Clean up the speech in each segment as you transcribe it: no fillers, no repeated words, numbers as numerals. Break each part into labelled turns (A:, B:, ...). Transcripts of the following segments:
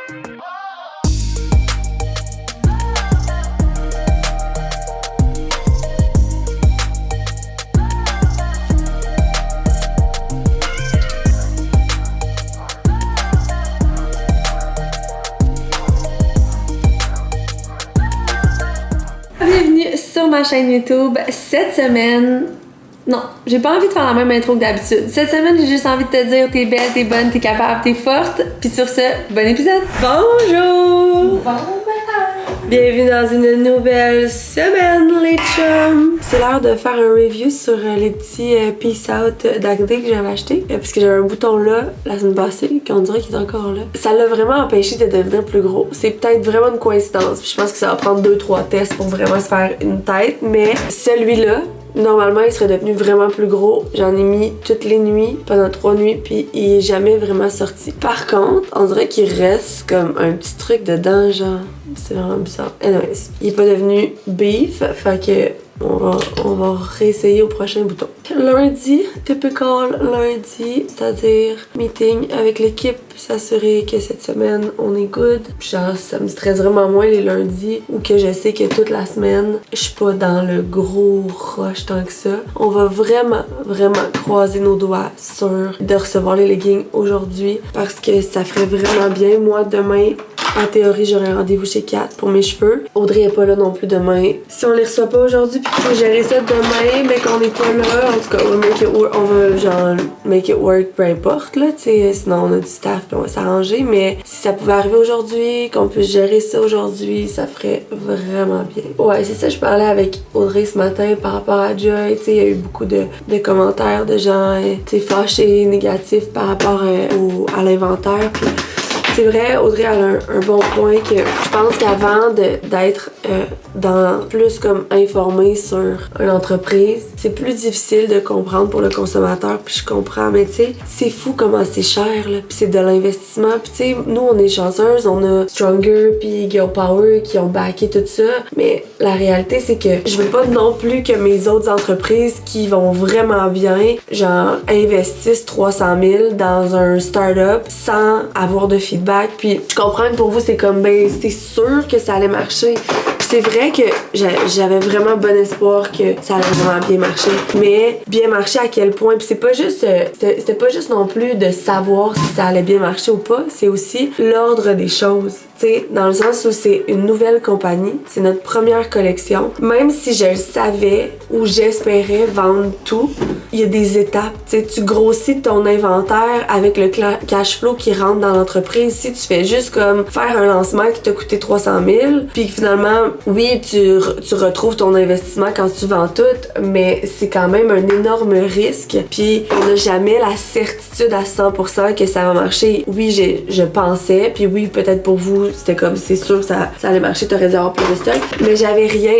A: Bienvenue sur ma chaîne YouTube. Cette semaine, non, j'ai pas envie de faire la même intro que d'habitude. Cette semaine, j'ai juste envie de te dire t'es belle, t'es bonne, t'es capable, t'es forte. Puis sur ce, bon épisode. Bonjour!
B: Bon matin!
A: Bienvenue dans une nouvelle semaine, les chums! C'est l'heure de faire un review sur les petits Peace Out d'Acne que j'avais acheté. Parce que j'avais un bouton là, la semaine passée, qu'on dirait qu'il est encore là. Ça l'a vraiment empêché de devenir plus gros. C'est peut-être vraiment une coïncidence. Puis je pense que ça va prendre 2-3 tests pour vraiment se faire une tête. Mais celui-là, normalement, il serait devenu vraiment plus gros. J'en ai mis toutes les nuits, pendant 3 nuits, puis il est jamais vraiment sorti. Par contre, on dirait qu'il reste comme un petit truc dedans, genre. C'est vraiment bizarre. Anyways, il est pas devenu beef, fait que on va réessayer au prochain bouton. Lundi, typical lundi, c'est-à-dire meeting avec l'équipe, s'assurer que cette semaine on est good. Genre, ça me stresse vraiment moins les lundis ou que je sais que toute la semaine, je suis pas dans le gros rush tant que ça. On va vraiment croiser nos doigts sur de recevoir les leggings aujourd'hui parce que ça ferait vraiment bien. Moi, demain, en théorie, j'aurai un rendez-vous chez Kat pour mes cheveux. Audrey est pas là non plus demain. Si on les reçoit pas aujourd'hui puis qu'il faut gérer ça demain, mais qu'on est pas là, en tout cas, on va genre make it work, peu importe, là, tu sais. Sinon, on a du staff puis on va s'arranger. Mais si ça pouvait arriver aujourd'hui, qu'on puisse gérer ça aujourd'hui, ça ferait vraiment bien. Ouais, c'est ça, je parlais avec Audrey ce matin par rapport à Joy. Tu sais, il y a eu beaucoup de commentaires de gens, tu sais, fâchés, négatifs par rapport à l'inventaire. Puis c'est vrai, Audrey a un bon point que je pense qu'avant d'être dans plus comme informée sur une entreprise, c'est plus difficile de comprendre pour le consommateur, puis je comprends, mais tu sais, c'est fou comment c'est cher, là, puis c'est de l'investissement, puis tu sais, nous on est chanceuses, on a Stronger puis Girl Power qui ont backé tout ça, mais la réalité c'est que je veux pas non plus que mes autres entreprises qui vont vraiment bien, genre investissent 300 000 dans un start-up sans avoir de feedback. Puis je comprends que pour vous c'est comme ben c'est sûr que ça allait marcher. Puis c'est vrai que j'avais vraiment bon espoir que ça allait vraiment bien marcher. Mais bien marcher à quel point? Puis c'est pas juste c'était pas juste non plus de savoir si ça allait bien marcher ou pas, c'est aussi l'ordre des choses. Tu sais, dans le sens où c'est une nouvelle compagnie, c'est notre première collection. Même si je le savais ou j'espérais vendre tout, il y a des étapes. Tu sais, tu grossis ton inventaire avec le cash flow qui rentre dans l'entreprise. Si tu fais juste comme faire un lancement qui t'a coûté 300 000, puis finalement, oui, tu retrouves ton investissement quand tu vends tout, mais c'est quand même un énorme risque. Puis on n'a jamais la certitude à 100% que ça va marcher. Oui, je pensais, puis oui, peut-être pour vous, c'était comme c'est sûr que ça allait marcher, t'aurais dû avoir plus de stock, mais j'avais rien.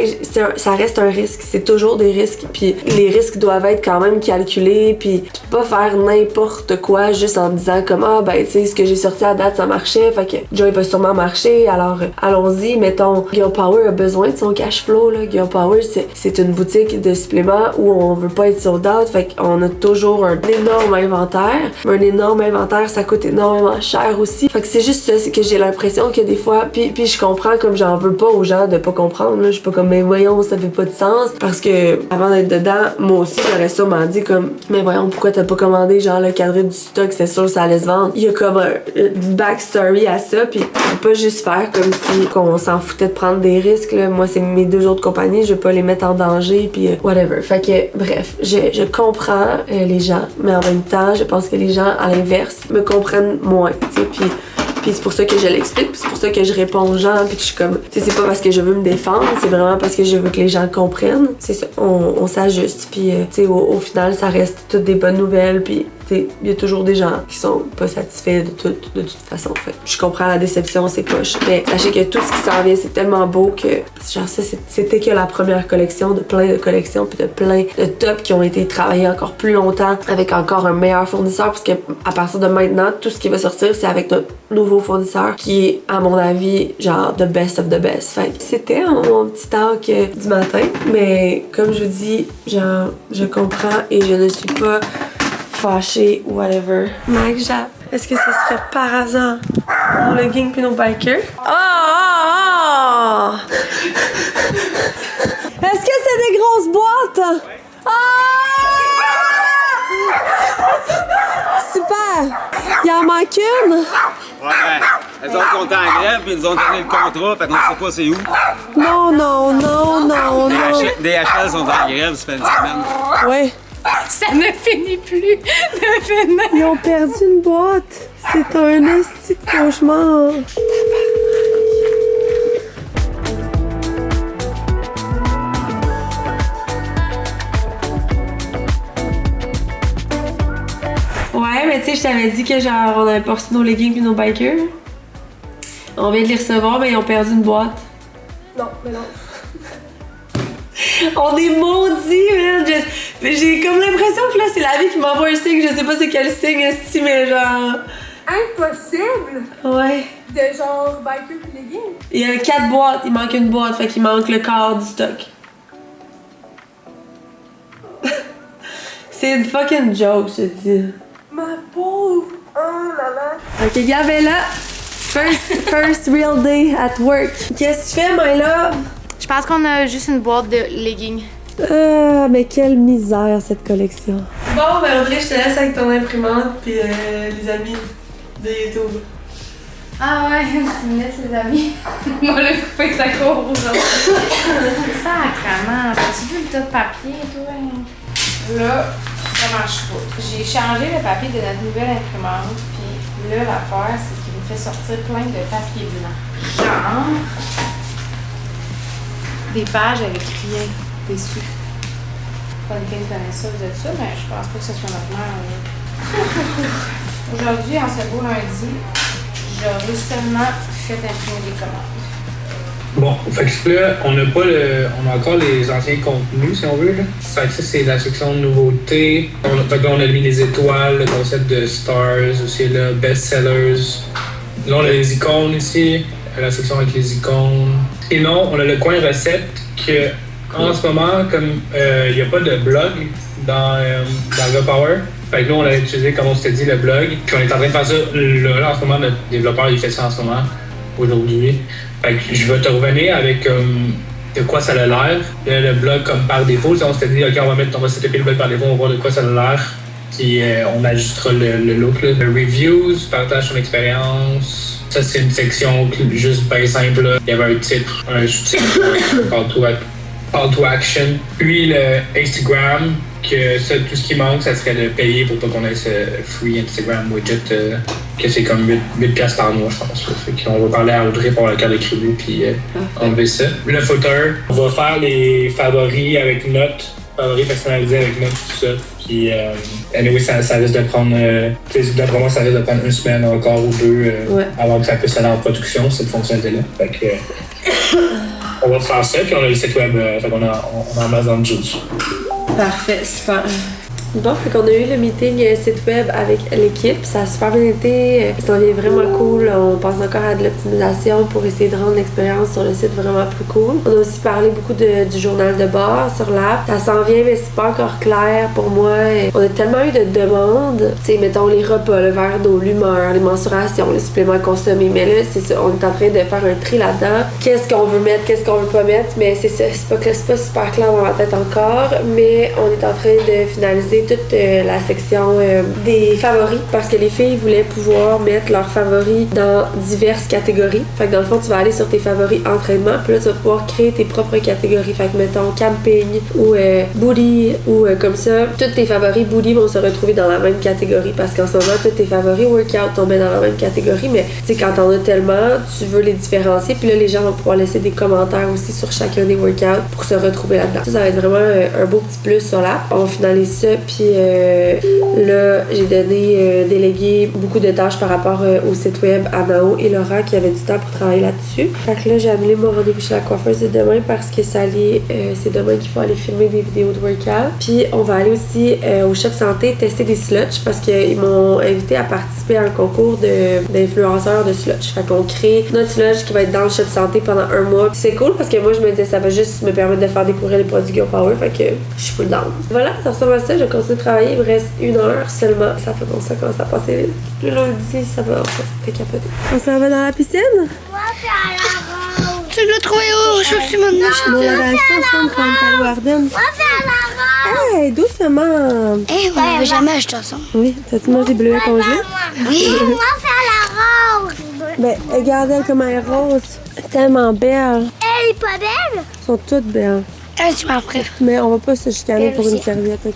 A: Ça reste un risque, c'est toujours des risques, puis les risques doivent être quand même calculés, puis tu peux pas faire n'importe quoi juste en disant comme ah ben tu sais ce que j'ai sorti à date ça marchait, fait que Joy va sûrement marcher, alors allons-y. Mettons, Girl Power a besoin de son cash flow, là. Girl Power c'est une boutique de suppléments où on veut pas être sold out, fait qu'on a toujours un énorme inventaire. Un énorme inventaire, ça coûte énormément cher aussi, fait que c'est juste ça, c'est que j'ai l'impression que des fois, puis je comprends, comme j'en veux pas aux gens de pas comprendre, là, je suis pas comme mais voyons ça fait pas de sens, parce que avant d'être dedans, moi aussi j'aurais sûrement dit comme mais voyons pourquoi t'as pas commandé genre le cadre du stock, c'est sûr ça allait se vendre. Il y a comme une backstory à ça, puis on peut pas juste faire comme si qu'on s'en foutait de prendre des risques, là. Moi c'est mes deux autres compagnies, je veux pas les mettre en danger, puis whatever. Fait que bref, je comprends les gens, mais en même temps je pense que les gens à l'inverse me comprennent moins, tu sais, puis c'est pour ça que je l'explique, puis c'est pour ça que je réponds aux gens, puis que je suis comme, tu sais, c'est pas parce que je veux me défendre, c'est vraiment parce que je veux que les gens comprennent. C'est ça, on s'ajuste, puis tu sais, au final, ça reste toutes des bonnes nouvelles, puis il y a toujours des gens qui sont pas satisfaits de toute façon. Fait. Je comprends la déception, c'est poche. Mais sachez que tout ce qui s'en vient, c'est tellement beau que genre ça, c'était que la première collection de plein de collections puis de plein de tops qui ont été travaillés encore plus longtemps avec encore un meilleur fournisseur, parce que à partir de maintenant, tout ce qui va sortir, c'est avec notre nouveau fournisseur qui est, à mon avis, genre the best of the best. Fait c'était mon petit talk du matin. Mais comme je vous dis, genre, je comprends et je ne suis pas fâchée ou whatever. Mike Japp, est-ce que ce serait par hasard Nos leggings puis nos bikers. Ah! Est-ce que c'est des grosses boîtes? Ah! Super! Il en manque une?
B: Ouais, elles ont compté en grève puis ils nous ont donné le contrat, fait qu'on sait pas c'est où.
A: Non.
B: DHL sont en grève, ça fait une semaine.
A: Ouais.
C: Ça ne finit plus de finir.
A: Ils ont perdu une boîte. C'est un esti de cauchemar. Ouais, mais tu sais, je t'avais dit que genre on avait pas reçu nos leggings puis nos bikers. On vient de les recevoir, mais ils ont perdu une boîte.
D: Non, mais non.
A: On est maudits, man! J'ai comme l'impression que là, c'est la vie qui m'envoie un signe. Je sais pas c'est quel signe, esti, mais genre...
D: Impossible
A: Ouais.
D: de genre biker pis leggings.
A: Il y a 4 boîtes, il manque une boîte, fait qu'il manque le quart du stock. C'est une fucking joke, je te dis.
D: Ma pauvre! Oh là là!
A: Ok, Gabella, first real day at work. Qu'est-ce que tu fais, my love?
C: Je pense qu'on a juste une boîte de leggings.
A: Ah, mais quelle misère cette collection. Bon, ben Audrey, je te laisse avec ton imprimante puis les amis de YouTube.
C: Ah ouais, tu me laisses les amis. Moi, le couper sa cour aujourd'hui. Sacrement, t'as-tu vu le tas de papier, toi? Là, ça marche pas. J'ai changé le papier de notre nouvelle imprimante, puis là, l'affaire, c'est qu'il me fait sortir plein de papier blanc. Genre, des pages avec rien dessus. Pas une fille connaît ça, vous êtes ça, mais je pense pas que ce soit normal. Aujourd'hui, en ce beau lundi, j'aurais seulement fait imprimer des commandes.
E: Bon, fait que là, on a encore les anciens contenus, si on veut. Là. Fait que ça, c'est la section nouveautés. Fait que là, on a mis les étoiles, le concept de stars, aussi là, best-sellers. Là, on a les icônes ici, la section avec les icônes. Sinon, on a le coin recettes que, en ce moment, comme il n'y a pas de blog dans GoPower, fait que là, on a utilisé, comme on s'était dit, le blog. Puis on est en train de faire ça là en ce moment, notre développeur, il fait ça en ce moment, aujourd'hui. Fait que je vais te revenir avec de quoi ça a l'air. Le blog comme par défaut, on s'était dit, OK, on va setuper le blog par défaut, on va voir de quoi ça a l'air. Puis on ajustera le look. Là. Le reviews, partage ton expérience. Ça, c'est une section juste bien simple. Là. Il y avait un titre, un sous-titre, call to action. Puis le Instagram, que ça, tout ce qui manque, ça serait de payer pour pas qu'on ait ce free Instagram widget, que c'est comme 8$ par mois, je pense. Fait qu'on va parler à Audrey pour le carte de crédit, puis enlever ça. Le footer, on va faire les favoris avec notes, favoris personnalisés avec notes, tout ça. Puis, anyway, ça risque de prendre, d'après moi, ça risque de prendre une semaine encore ou deux avant que ça puisse aller en production, cette fonctionnalité-là. Fait que, on va faire ça, puis on a le site web, fait qu'on a en masse dans le juice.
A: Parfait, super. Bon, fait qu'on a eu le meeting site web avec l'équipe, ça a super bien été, ça en vient vraiment cool, on pense encore à de l'optimisation pour essayer de rendre l'expérience sur le site vraiment plus cool. On a aussi parlé beaucoup du journal de bord sur l'app, ça s'en vient mais c'est pas encore clair pour moi. On a tellement eu de demandes, tu sais, mettons les repas, le verre d'eau, l'humeur, les mensurations, les suppléments consommés, mais là c'est ça, on est en train de faire un tri là-dedans, qu'est-ce qu'on veut mettre, qu'est-ce qu'on veut pas mettre, mais c'est ça, c'est pas super clair dans ma tête encore, mais on est en train de finaliser toute la section des favoris parce que les filles voulaient pouvoir mettre leurs favoris dans diverses catégories. Fait que dans le fond, tu vas aller sur tes favoris entraînement, puis là, tu vas pouvoir créer tes propres catégories. Fait que mettons camping ou booty ou comme ça. Tous tes favoris booty vont se retrouver dans la même catégorie parce qu'en ce moment, tous tes favoris workout tombent dans la même catégorie, mais tu sais, quand t'en as tellement, tu veux les différencier, puis là, les gens vont pouvoir laisser des commentaires aussi sur chacun des workouts pour se retrouver là-dedans. Ça va être vraiment un beau petit plus sur l'app. On finalise ça, puis là, j'ai donné délégué beaucoup de tâches par rapport au site web à Nao et Laura qui avaient du temps pour travailler là-dessus. Fait que là, j'ai annulé mon rendez-vous chez la coiffeuse de demain parce que c'est demain qu'il faut aller filmer des vidéos de workout. Puis on va aller aussi au Shop Santé tester des sludge parce qu'ils m'ont invité à participer à un concours d'influenceurs de sludge. Fait qu'on crée notre sludge qui va être dans le Shop Santé pendant un mois. Puis c'est cool parce que moi, je me disais ça va juste me permettre de faire découvrir les produits GoPower. Fait que je suis full down. Voilà, ça ressemble à ça. Je continuer de travailler. Il me reste 1 heure seulement. Ça fait bon, ça commence à passer vite. Le lundi, ça va, ça fait capoter. On s'en va dans la piscine?
F: Tu l'as trouvé où? Je suis mon
A: On l'avait acheté ensemble quand on est allé au Ardennes. Hey, doucement!
F: Eh, on n'avait jamais acheté ensemble.
A: Oui, t'as-tu mangé des bleuets congelés?
F: Oui. Moi, c'est la rose.
A: Ben, regardez comment elle est rose. Tellement belle.
F: Elle est pas belle?
A: Elles sont toutes belles.
F: Elle, tu m'en préfères.
A: Mais on va pas se chicaner
F: Elle
A: pour une
F: aussi.
A: serviette, ok?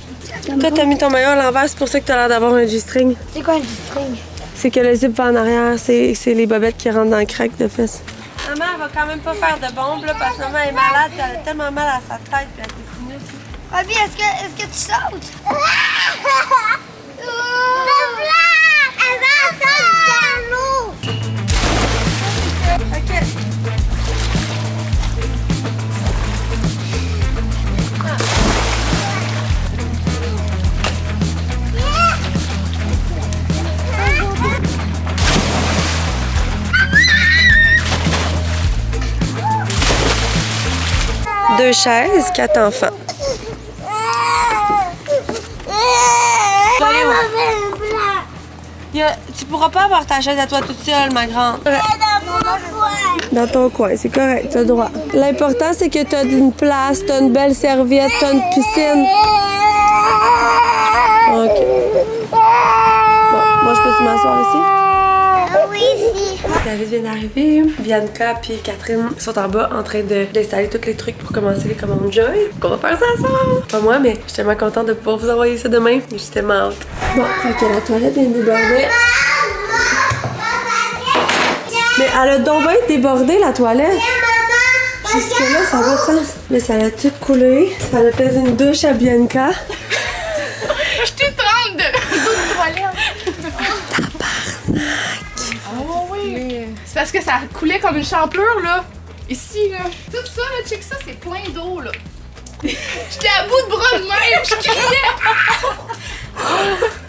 A: Toi, t'as mis ton maillot à l'envers, c'est pour ça que t'as l'air d'avoir un G-string.
F: C'est quoi un G-string?
A: C'est que le zip va en arrière, c'est les bobettes qui rentrent dans le crack de fesses. Maman, elle va quand même pas faire de bombe, là, parce que maman est malade, elle a tellement mal à sa tête, puis elle s'est finie.
F: Abby, est-ce que tu sautes? Elle va sauter dans l'eau.
A: Ok. Deux chaises, 4 enfants. Tu pourras pas avoir ta chaise à toi toute seule, ma grande. Dans ton coin, c'est correct, t'as le droit. L'important, c'est que t'as une place, t'as une belle serviette, t'as une piscine. OK. Bon, moi, je peux m'asseoir ici?
F: Oui, si.
A: David vient d'arriver. Bianca puis Catherine sont en bas en train d'installer tous les trucs pour commencer les commandes Joy. On va faire ça ensemble. Pas moi, mais je suis tellement contente de pouvoir vous envoyer ça demain. Je suis tellement hâte. Bon, fait que la toilette vient de déborder. Mais elle a donc bien débordé la toilette. Jusque-là, ça va de sens. Mais ça a tout coulé. Ça a fait une douche à Bianca.
C: Je te trempe de toilette. Oh oui. C'est parce que ça coulait comme une champlure, là. Ici, là. Tout ça, là, check ça, c'est plein d'eau, là. J'étais à bout de bras de même, je criais.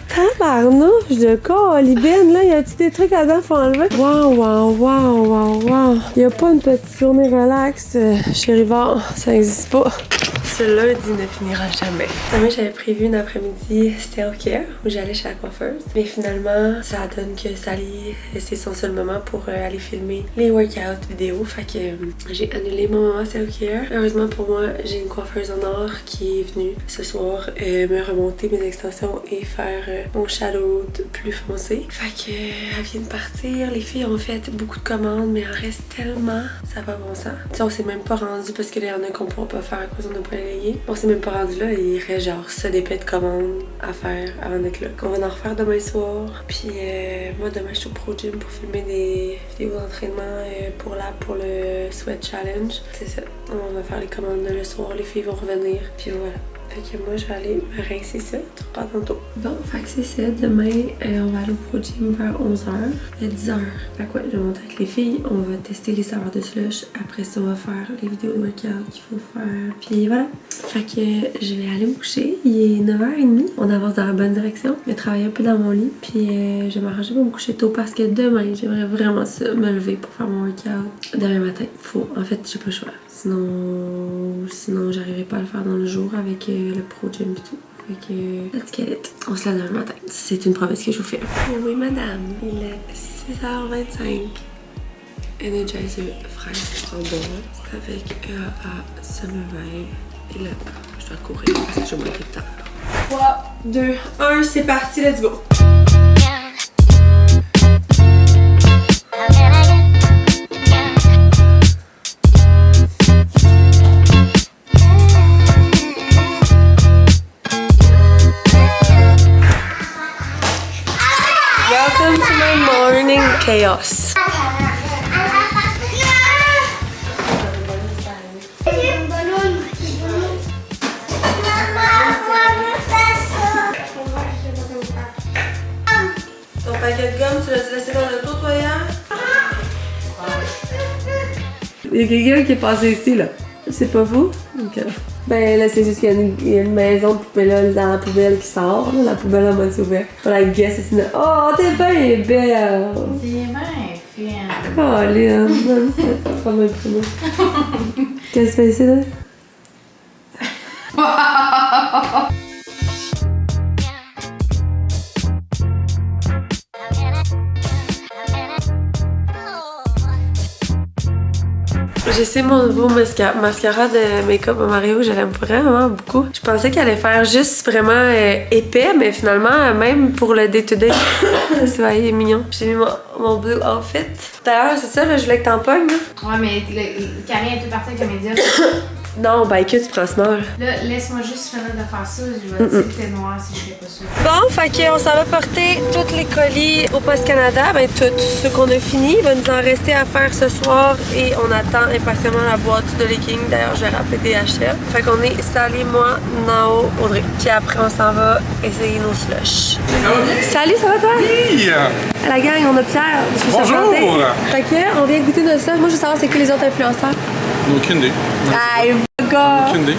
A: Tabarnouche de colibine, là. Y a-tu des trucs là-dedans qu'il faut enlever? Wow. Y a pas une petite journée relax chez Rivard. Ça existe pas. Ce lundi ne finira jamais. Moi, j'avais prévu une après-midi self-care où j'allais chez la coiffeuse. Mais finalement, ça donne que Sally, c'est son seul moment pour aller filmer les workouts vidéo. Fait que j'ai annulé mon moment self-care. Heureusement pour moi, j'ai une coiffeuse en or qui est venue ce soir me remonter mes extensions et faire mon shadow plus foncé. Fait que elle vient de partir. Les filles ont fait beaucoup de commandes, mais il en reste tellement. Ça n'a pas bon sens. T'sais, on s'est même pas rendu parce qu'il y en a qu'on pourra pas faire à cause on n'a pas les légués. On s'est même pas rendu là. Il reste genre ça des paix de commandes à faire avant d'être là. On va en refaire demain soir. Puis moi demain je suis au Pro Gym pour filmer des vidéos d'entraînement pour le Sweat Challenge. C'est ça. On va faire les commandes le soir. Les filles vont revenir. Puis voilà. Fait que moi, je vais aller me rincer ça. Tu repars tantôt. Bon, fait que c'est ça. Demain, on va aller au Pro Gym vers 11h. À 10h. Fait que ouais, je vais monter avec les filles. On va tester les saveurs de slush. Après ça, on va faire les vidéos de workout qu'il faut faire. Puis voilà. Fait que je vais aller me coucher. Il est 9h30. On avance dans la bonne direction. Je vais travailler un peu dans mon lit. Puis je vais m'arranger pour me coucher tôt parce que demain, j'aimerais vraiment ça, me lever pour faire mon workout. Demain matin. En fait, j'ai pas le choix. Sinon j'arriverai pas à le faire dans le jour avec le Pro Gym et tout. Fait que, let's get it. On se lève demain matin. C'est une promesse que je vous fais. Oui, madame. Il est 6h25. Energizer fraise framboise avec EAA Summer Vibe. Et là, je dois courir parce que je vais manquer de temps. 3, 2, 1, c'est parti, let's go. Welcome to my morning chaos. Ton paquet de gomme, tu l'as laissé dans le tour, toi, hier? Il y a quelqu'un qui est passé ici, là. C'est pas vous? Ok. Ben là, c'est juste qu'il y a une maison de poupée là dans la poubelle qui sort. Là, la poubelle à moitié ouverte. On la guesse ici. Oh, t'es bien belle!
C: T'es bien fine.
A: Colin, même ça, c'est pas mal pour moi. Qu'est-ce que tu fais ici, là? J'essaie mon nouveau mascara de Make-up Mario, je l'aime vraiment beaucoup. Je pensais qu'elle allait faire juste vraiment épais, mais finalement, même pour le day-to-day, il est mignon. J'ai mis mon blue outfit. D'ailleurs, c'est ça, là, je voulais que t'en pognes.
C: Ouais, mais Camille est tout partie avec le média.
A: Non, ben que tu prends small.
C: Là, laisse-moi juste finir de faire ça. Je vais dire que t'es noir si je fais pas ça.
A: Bon, fait qu'on s'en va porter tous les colis au Poste Canada. Ben, tous ceux qu'on a fini. Il va nous en rester à faire ce soir et on attend impatiemment la boîte de leggings. D'ailleurs, je vais rappeler DHL. Fait qu'on est Sally, moi, Nao, Audrey. Puis après, on s'en va essayer nos slushs. Salut, ça va toi?
G: Oui!
A: La gang, on a Pierre.
G: Bonjour!
A: Fait que, on vient de goûter notre slush. Moi, je veux savoir c'est qui les autres influenceurs.
G: Aucune idée.
A: Aïe, gars!
G: Aucune idée.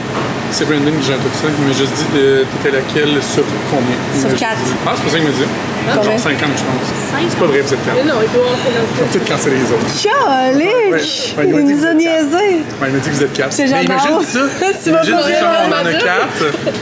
G: C'est Brandon qui gère tout ça. Il m'a juste dit t'étais laquelle sur combien.
A: Sur 4.
G: Ah, c'est pas ça qu'il m'a dit. Genre 50, je pense. C'est pas vrai, vous êtes 4.
D: Non, il faut voir
G: Ils ont peut-être cancellé les autres.
A: Calique!
G: Ouais,
A: Il nous a niaisé!
G: Ouais, il m'a dit que vous êtes 4.
A: C'est
G: Mais il m'a
A: j'adore.
G: juste dit ça.
A: Tu
G: Il m'a
A: vas
G: juste
A: pas
G: dit
A: rire,
G: genre, on
A: on
G: en a
A: a
G: 4.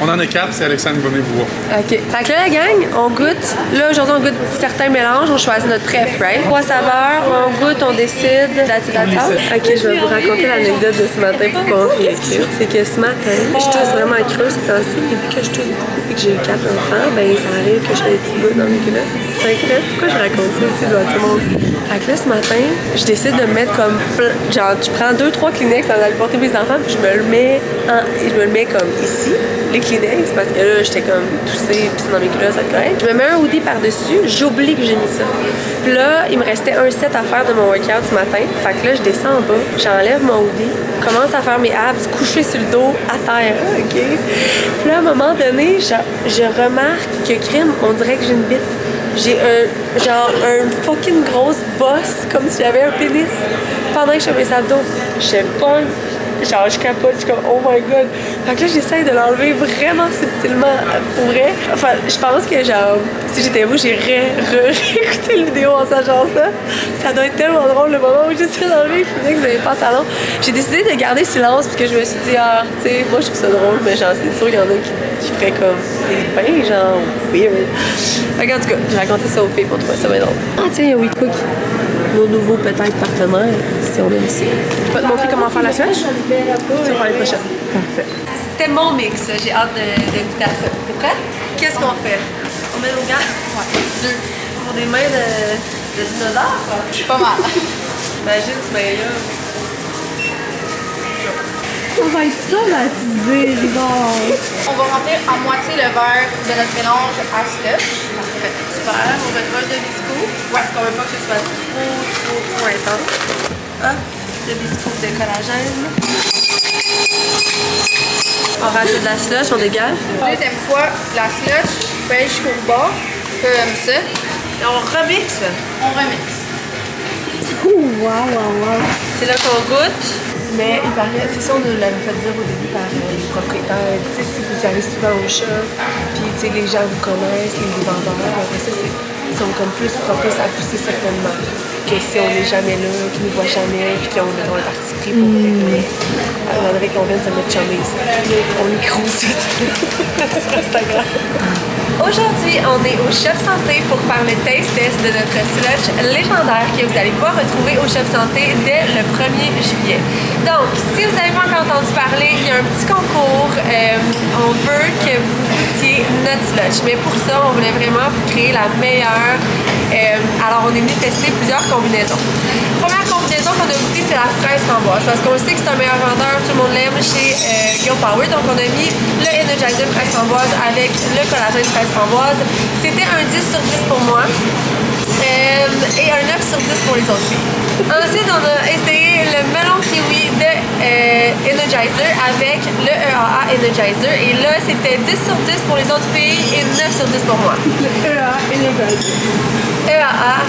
G: On en a 4, c'est Alexandre qui va venir vous voir.
A: OK. Fait que là, la gang, on goûte. Là, aujourd'hui, on goûte certains mélanges. On choisit notre préf, right? 3 saveurs, on goûte, on décide. That's all. OK, je vais vous raconter l'anecdote de ce matin pour qu'on réécrive. C'est que ce matin, je tousse vraiment creux ce temps-ci. Et vu que je tousse beaucoup et que j'ai 4 enfants, ben ça arrive que j'ai des petits bouts dans mes culottes. Fait que là, pourquoi je raconte ça aussi devant tout le monde? Fait que là, ce matin, je décide de me mettre comme... Genre, je prends 2-3 Kleenex avant d'aller porter mes enfants, puis je me le mets comme ici, les Kleenex, parce que là, j'étais comme toussée, puis dans mes culottes, ça correct. Je me mets un hoodie par-dessus, j'oublie que j'ai mis ça. Puis là, il me restait un set à faire de mon workout ce matin. Fait que là, je descends en bas, j'enlève mon hoodie, commence à faire mes abs, coucher sur le dos, à terre, OK? Puis là, à un moment donné, je remarque que crime, on dirait que j'ai une bite. J'ai un fucking grosse bosse, comme si j'avais un pénis, pendant que je fais mes abdos. Je sais pas, genre je capote, je suis comme oh my god. Fait que là j'essaie de l'enlever vraiment subtilement pour vrai. Enfin, je pense que genre, si j'étais vous, j'irais réécouter la vidéo en sachant ça. Ça doit être tellement drôle le moment où j'essaie d'enlever, je disais que j'avais pas de pantalon. J'ai décidé de garder silence parce que je me suis dit, ah, tu sais, moi je trouve ça drôle, mais genre c'est sûr qu'il y en a qui feraient comme des bains, genre weird. Fait que, en tout cas, j'ai raconté ça aux filles pour trouver ça bien drôle. Ah tiens, il y a WeCook, nos nouveaux peut-être partenaires, si on aime ça. Je peux te montrer comment faire la slush? Tu vas faire les prochaines. Parfait. C'était mon mix, j'ai hâte de goûter à ça. T'es prête? Qu'est-ce qu'on fait? On met nos gants? Ouais. 2. Pour des mains de dinosaure?
C: Pas mal.
A: Imagine ce main-là. On va être traumatisés, Rigor.
C: On va remplir à moitié le verre de notre mélange à slush.
A: Parfait. Super. On va mettre un demi-scoop. Ouais, parce qu'on veut pas que ce soit trop intense. Hop, demi-scoop de collagène. On rajoute de la slush, on dégage.
C: Deuxième fois, la slush, fait jusqu'au bord, comme ça.
A: Et on remixe.
C: On remixe.
A: Wow. C'est là qu'on goûte. Mais il paraît, c'est ça, on nous l'avait fait dire au début par les propriétaires. Tu sais, si vous allez souvent au shop, puis tu sais, les gens vous connaissent, les vendeurs, après ça, ils sont comme plus propices à pousser certainement. Que si on n'est jamais là, qu'ils ne nous voient jamais, puis qu'on est dans le parti pris pour on aimerait qu'on vienne se mettre chumé ici. On est gros sur Instagram. Aujourd'hui, on est au Shop Santé pour faire le taste test de notre slush légendaire que vous allez pouvoir retrouver au Shop Santé dès le 1er juillet. Donc, si vous n'avez pas encore entendu parler, il y a un petit concours. On veut que vous goûtiez notre slush. Mais pour ça, on voulait vraiment vous créer la meilleure. Alors, on est venu tester plusieurs combinaisons. Première combinaison qu'on a goûtée, c'est la fraise framboise. Parce qu'on sait que c'est un meilleur vendeur, tout le monde l'aime chez Girl Power. Donc, on a mis le Energizer fraise framboise avec le collagène fraise framboise. C'était un 10 sur 10 pour moi. Et un 9 sur 10 pour les autres filles. Ensuite, on a essayé le melon kiwi de Energizer avec le EAA Energizer. Et là, c'était 10 sur 10 pour les autres filles et 9 sur 10 pour moi.
D: Le EAA Energizer.
A: EAA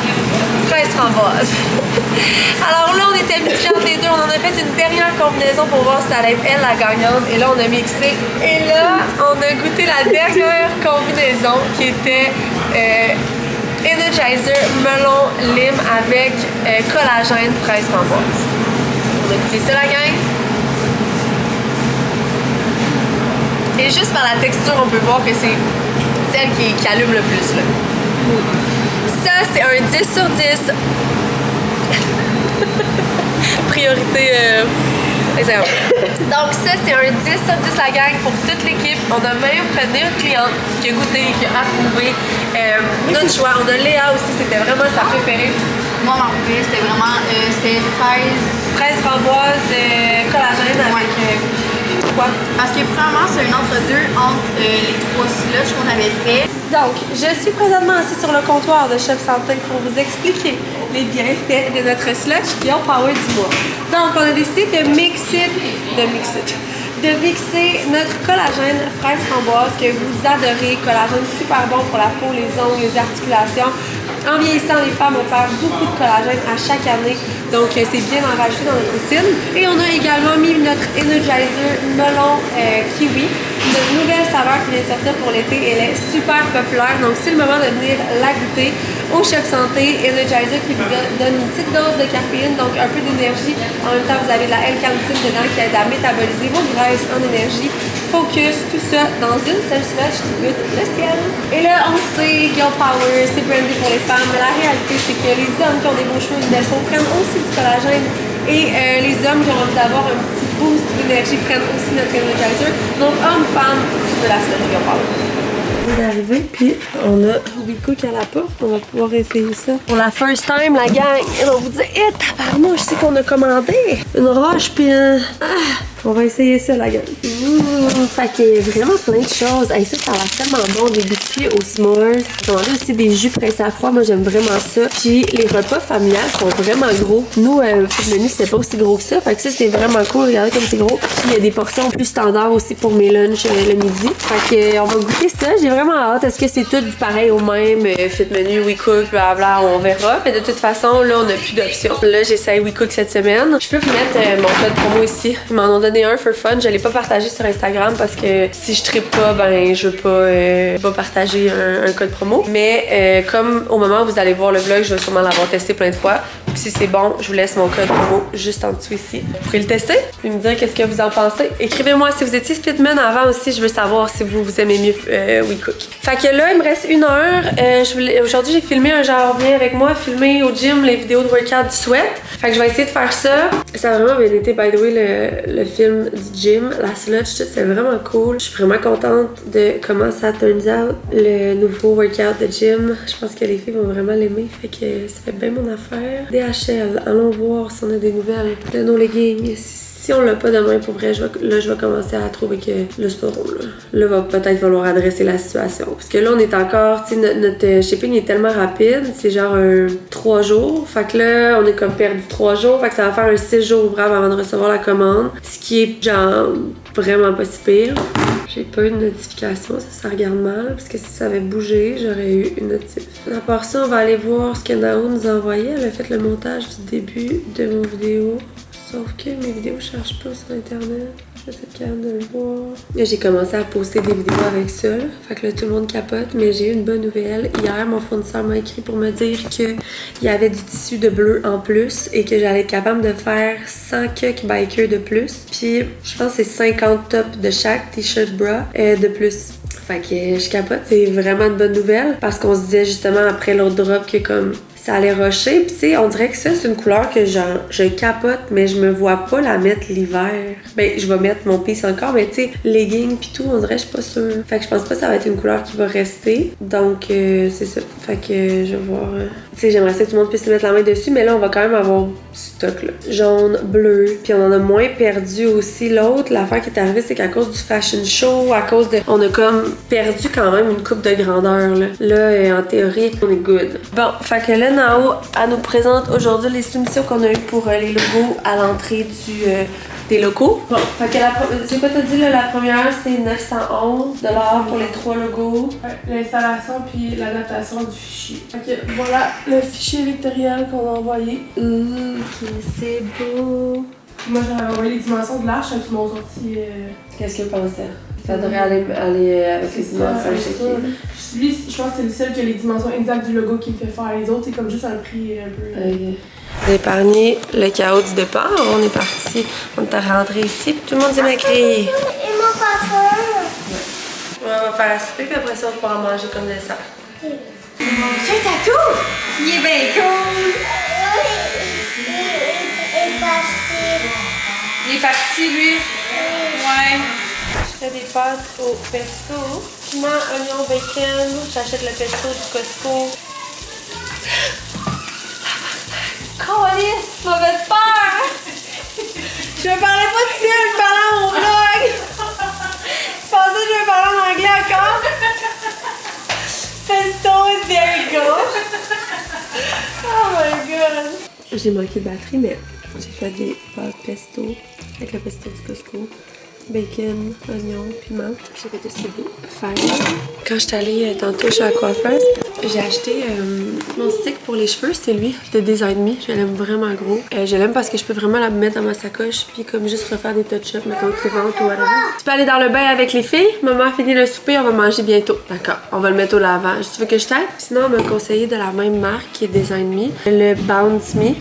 A: fraise framboise. Alors là, on était mitigés entre les deux. On en a fait une dernière combinaison pour voir si ça allait être elle la gagnante. Et là, on a mixé. Et là, on a goûté la dernière combinaison qui était Energizer melon lime avec collagène fraise framboise. On a goûté ça, la gang. Et juste par la texture, on peut voir que c'est celle qui allume le plus, là. Ça, c'est un 10 sur 10. Priorité Exactement. Donc ça, c'est un 10 sur 10 la gang pour toute l'équipe. On a même fait venir une cliente qui a goûté, qui a approuvé notre choix. On a Léa aussi, c'était vraiment sa préférée.
H: Moi, ma préférée, c'était vraiment c'était
A: fraise framboise, collagène avec quoi?
H: Parce que premièrement, c'est un entre-deux entre les 3 slushs qu'on avait fait.
A: Donc, je suis présentement assise sur le comptoir de Chef Santé pour vous expliquer les bienfaits de notre slush Yo Power du mois. Donc, on a décidé de mixer notre collagène fraise framboise que vous adorez. Collagène super bon pour la peau, les ongles, les articulations. En vieillissant, les femmes vont faire beaucoup de collagène à chaque année. Donc, c'est bien en rajouter dans notre routine. Et on a également mis notre Energizer melon kiwi. Notre nouvelle saveur qui vient de sortir pour l'été, elle est super populaire. Donc, c'est le moment de venir la goûter au Chef Santé. Energizer qui vous donne une petite dose de caféine, donc un peu d'énergie. En même temps, vous avez de la L-carnitine dedans qui aide à métaboliser vos graisses en énergie. Focus, tout ça dans une seule slush qui goûte le ciel. Et là, on sait, Girl Power, c'est brandé pour les femmes. Mais la réalité, c'est que les hommes qui ont des beaux cheveux, une belle peau, prennent aussi du collagène. Et les hommes qui ont envie d'avoir un petit boost d'énergie prennent aussi notre Energizer. Donc, homme, femme, de la slush Girl Power. On est arrivé, puis on a Wicook à la porte. On va pouvoir essayer ça. Pour la first time, la gang, et on vous dit, tabarnouche, je sais qu'on a commandé une roche, puis on va essayer ça, la gang. Fait qu'il y a vraiment plein de choses. Hey, ça a l'air tellement bon. Des biscuits aux s'mores. J'ai commandé aussi des jus pressés à froid. Moi, j'aime vraiment ça. Puis les repas familiales sont vraiment gros. Nous, le menu, c'était pas aussi gros que ça. Fait que ça, c'est vraiment cool. Regardez comme c'est gros. Puis il y a des portions plus standards aussi pour mes lunchs le midi. Fait que on va goûter ça. J'ai vraiment hâte. Est-ce que c'est tout du pareil au même? Fit menu, WeCook, blablabla, on verra. Mais de toute façon, là, on n'a plus d'options. Là, j'essaye WeCook cette semaine. Je peux vous mettre mon code promo ici. Ils m'en ont donné un for fun. Je l'ai pas partagé sur Instagram parce que si je trippe pas, ben je veux pas partager un code promo. Mais comme au moment où vous allez voir le vlog, je vais sûrement l'avoir testé plein de fois. Puis si c'est bon, je vous laisse mon code promo juste en dessous ici. Vous pourrez le tester et me dire qu'est-ce que vous en pensez. Écrivez-moi si vous étiez Spitman avant aussi, je veux savoir si vous aimez mieux WeCook. Fait que là, il me reste 1 heure. Aujourd'hui, j'ai filmé un genre viens avec moi, filmer au gym les vidéos de workout du sweat. Fait que je vais essayer de faire ça. Ça a vraiment bien été, by the way, le film du gym, la sludge, tout, c'est vraiment cool. Je suis vraiment contente de comment ça turns out, le nouveau workout de gym. Je pense que les filles vont vraiment l'aimer, fait que ça fait bien mon affaire. DHL, allons voir si on a des nouvelles de nos leggings. Si on l'a pas demain, pour vrai, je vais commencer à trouver que là, c'est pas drôle. Là, va peut-être falloir adresser la situation. Parce que là, on est encore, tu sais, notre shipping est tellement rapide, c'est genre 3 jours. Fait que là, on est comme perdu 3 jours. Fait que ça va faire un 6 jours ouvrables avant de recevoir la commande. Ce qui est genre vraiment pas si pire. J'ai pas eu de notification, ça regarde mal. Parce que si ça avait bougé, j'aurais eu une notif. À part ça, on va aller voir ce que Nao nous a envoyé. Elle a fait le montage du début de mon vidéo. Sauf que mes vidéos ne chargent pas sur internet. Je vais être capable de le voir. J'ai commencé à poster des vidéos avec ça. Là. Fait que là, tout le monde capote. Mais j'ai eu une bonne nouvelle. Hier, mon fournisseur m'a écrit pour me dire qu'il y avait du tissu de bleu en plus et que j'allais être capable de faire 100 cuck bikers de plus. Puis, je pense que c'est 50 tops de chaque t-shirt bra de plus. Fait que je capote. C'est vraiment une bonne nouvelle parce qu'on se disait justement après l'autre drop que comme ça allait rusher. Puis tu sais, on dirait que ça, c'est une couleur que je capote, mais je me vois pas la mettre l'hiver. Ben, je vais mettre mon piece encore, mais tu sais, leggings pis tout, on dirait, je suis pas sûre. Fait que je pense pas que ça va être une couleur qui va rester. Donc, c'est ça. Fait que je vais voir. Tu sais, j'aimerais ça que tout le monde puisse se mettre la main dessus, mais là, on va quand même avoir du stock, là. Jaune, bleu. Puis on en a moins perdu aussi. L'autre, l'affaire qui est arrivée, c'est qu'à cause du fashion show, à cause de. On a comme perdu quand même une coupe de grandeur, là. Là, en théorie, on est good. Bon, fait que là, Nao, elle nous présente aujourd'hui les soumissions qu'on a eues pour les logos à l'entrée des locaux. Bon, fait que c'est quoi t'as dit là? La première, c'est 911 $ pour les 3 logos.
D: Ouais, l'installation puis l'adaptation du fichier. Ok, voilà le fichier vectoriel qu'on a envoyé.
A: Ok, c'est beau.
D: Moi, j'avais envoyé les dimensions de l'arche qui m'ont sorti.
A: Qu'est-ce que tu pensais? Ça devrait aller avec les dimensions.
D: Lui, je pense que c'est le seul qui a les dimensions exactes du logo qui me fait faire. Les autres, c'est comme juste un prix un peu.
A: Okay. D'épargner le chaos du départ. On est parti, on est rentré ici, puis tout le monde s'est maquillé.
F: Et mon parfum.
A: On va faire à souper, puis après ça, on va pouvoir manger comme dessert.
H: C'est tatou! Il est bien cool!
F: Et passer.
H: Il
C: Il est parti, lui. Ouais. Je fais des pâtes au pesto. Piment, oignon, bacon. J'achète le pesto du Costco. Câlisse, m'a fait peur! Je me parlais pas de ça, je parlais à mon vlog! Je pensais que je me parlais en anglais encore! Pesto, there you go! Oh my god!
A: J'ai manqué de batterie, mais j'ai fait des pâtes pesto avec le pesto du Costco. Bacon, oignon, piment. J'ai fait aussi des fèves. Quand je suis allée tantôt chez la coiffeuse, j'ai acheté mon stick pour les cheveux. C'est lui, de Design Me. Je l'aime vraiment gros. Je l'aime parce que je peux vraiment la mettre dans ma sacoche puis comme juste refaire des touch-ups, mettons les ventes ou whatever. Tu peux aller dans le bain avec les filles. Maman a fini le souper, on va manger bientôt. D'accord, on va le mettre au lavage. Tu veux que je t'aide? Sinon, on m'a conseillé de la même marque qui est Design Me. Le Bounce Me.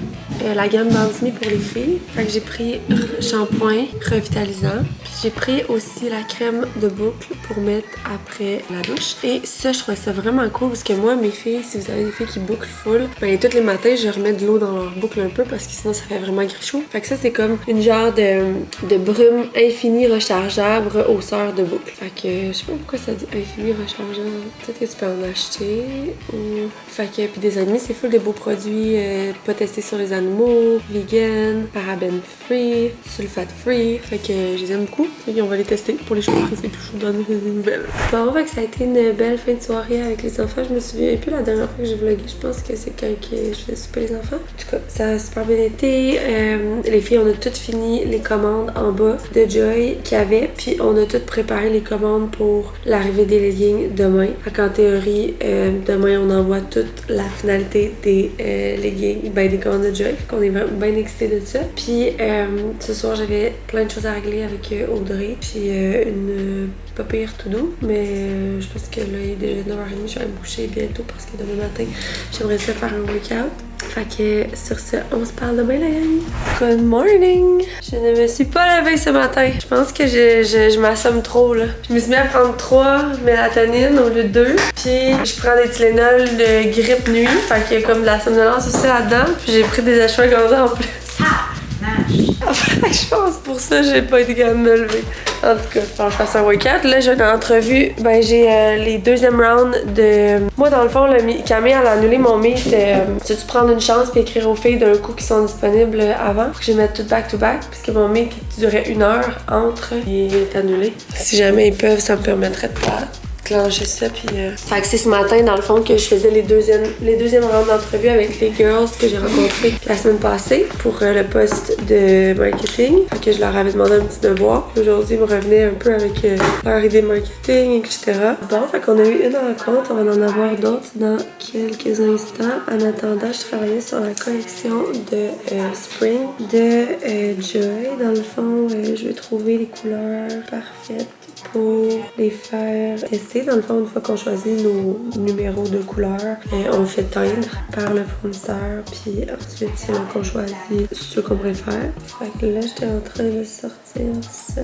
A: La gamme Bounce Me pour les filles. Fait que j'ai pris shampoing revitalisant. Puis j'ai pris aussi la crème de boucle pour mettre après la douche. Et ça, je trouvais ça vraiment cool parce que moi, mes filles, si vous avez des filles qui bouclent full, ben tous les matins, je remets de l'eau dans leur boucle un peu parce que sinon, ça fait vraiment grichou. Fait que ça, c'est comme une genre de brume infinie rechargeable hausseur de boucle. Fait que je sais pas pourquoi ça dit infini rechargeable. Peut-être que tu peux en acheter ou... Fait que, puis des amis, c'est full de beaux produits pas testés sur les animaux, vegan, paraben free, sulfate free. Fait que je les aime beaucoup. Fait qu'on va les tester pour les cheveux frisés puis je vous donne des nouvelles. Bon, fait que ça a été une belle fin de soirée avec les enfants. Je me souviens plus la dernière fois que j'ai vlogué. Je pense que c'est quand je faisais souper les enfants. En tout cas, ça a super bien été. Les filles, on a toutes fini les commandes en bas de Joy qu'il y avait. Puis on a toutes préparé les commandes pour l'arrivée des leggings demain. Fait qu'en théorie, demain, on envoie toute la finalité des leggings, ben des commandes de Joy. Fait qu'on est vraiment bien excités de ça. Puis ce soir, j'avais plein de choses à régler avec Audrey. Puis une pas pire tout doux, mais je pense que là, il est déjà 9h30, je vais me coucher bientôt parce que demain matin, j'aimerais ça faire un workout. Fait que sur ce, on se parle demain, la gang. Good morning! Je ne me suis pas levée ce matin. Je pense que je m'assomme trop, là. Je me suis mis à prendre 3 mélatonines au lieu de 2. Puis je prends des Tylenol de grippe nuit. Fait qu'il y a comme de la somnolence aussi là-dedans. Puis j'ai pris des ashwagandha en plus. Je pense pour ça j'ai pas été capable de me lever. En tout cas, faut que je fasse un workout. Là, j'ai une entrevue. Ben, j'ai les deuxièmes rounds de... Moi, dans le fond, Camille, elle a annulé mon meet. Tu prendre une chance puis écrire aux filles d'un coup qui sont disponibles avant. Faut que je les mette tout back-to-back. Puisque mon meet qui durait 1 heure entre, il est annulé. Si jamais ils peuvent, ça me permettrait de pas clencher ça. Puis, Fait que c'est ce matin, dans le fond, que je faisais les deuxièmes rounds d'entrevue avec les girls que j'ai rencontrées la semaine passée pour le poste de marketing. Fait que je leur avais demandé un petit devoir. Puis aujourd'hui, ils me revenaient un peu avec leur idée marketing, etc. Bon, fait qu'on a eu une rencontre. On va en avoir d'autres dans quelques instants. En attendant, je travaillais sur la collection de Spring de Joy. Dans le fond, je vais trouver les couleurs parfaites pour les faire tester. Dans le fond, une fois qu'on choisit nos numéros de couleurs, on fait teindre par le fournisseur, puis ensuite c'est là qu'on choisit ce qu'on préfère. Fait que là, j'étais en train de sortir ça.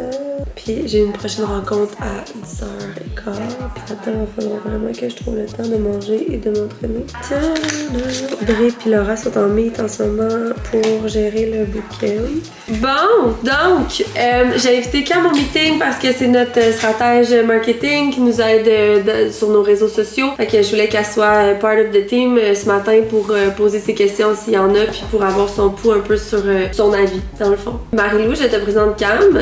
A: Puis j'ai une prochaine rencontre à 10h15. Puis attends, il va falloir vraiment que je trouve le temps de manger et de m'entraîner. Audrey et Laura sont en meet en ce moment pour gérer le bootcamp. Bon, donc, j'ai invité Cam au meeting parce que c'est notre stratège marketing qui nous aide sur nos réseaux sociaux. Fait que je voulais qu'elle soit part of the team ce matin pour poser ses questions s'il y en a, puis pour avoir son pouls un peu sur son avis, dans le fond. Marie-Lou, je te présente Cam.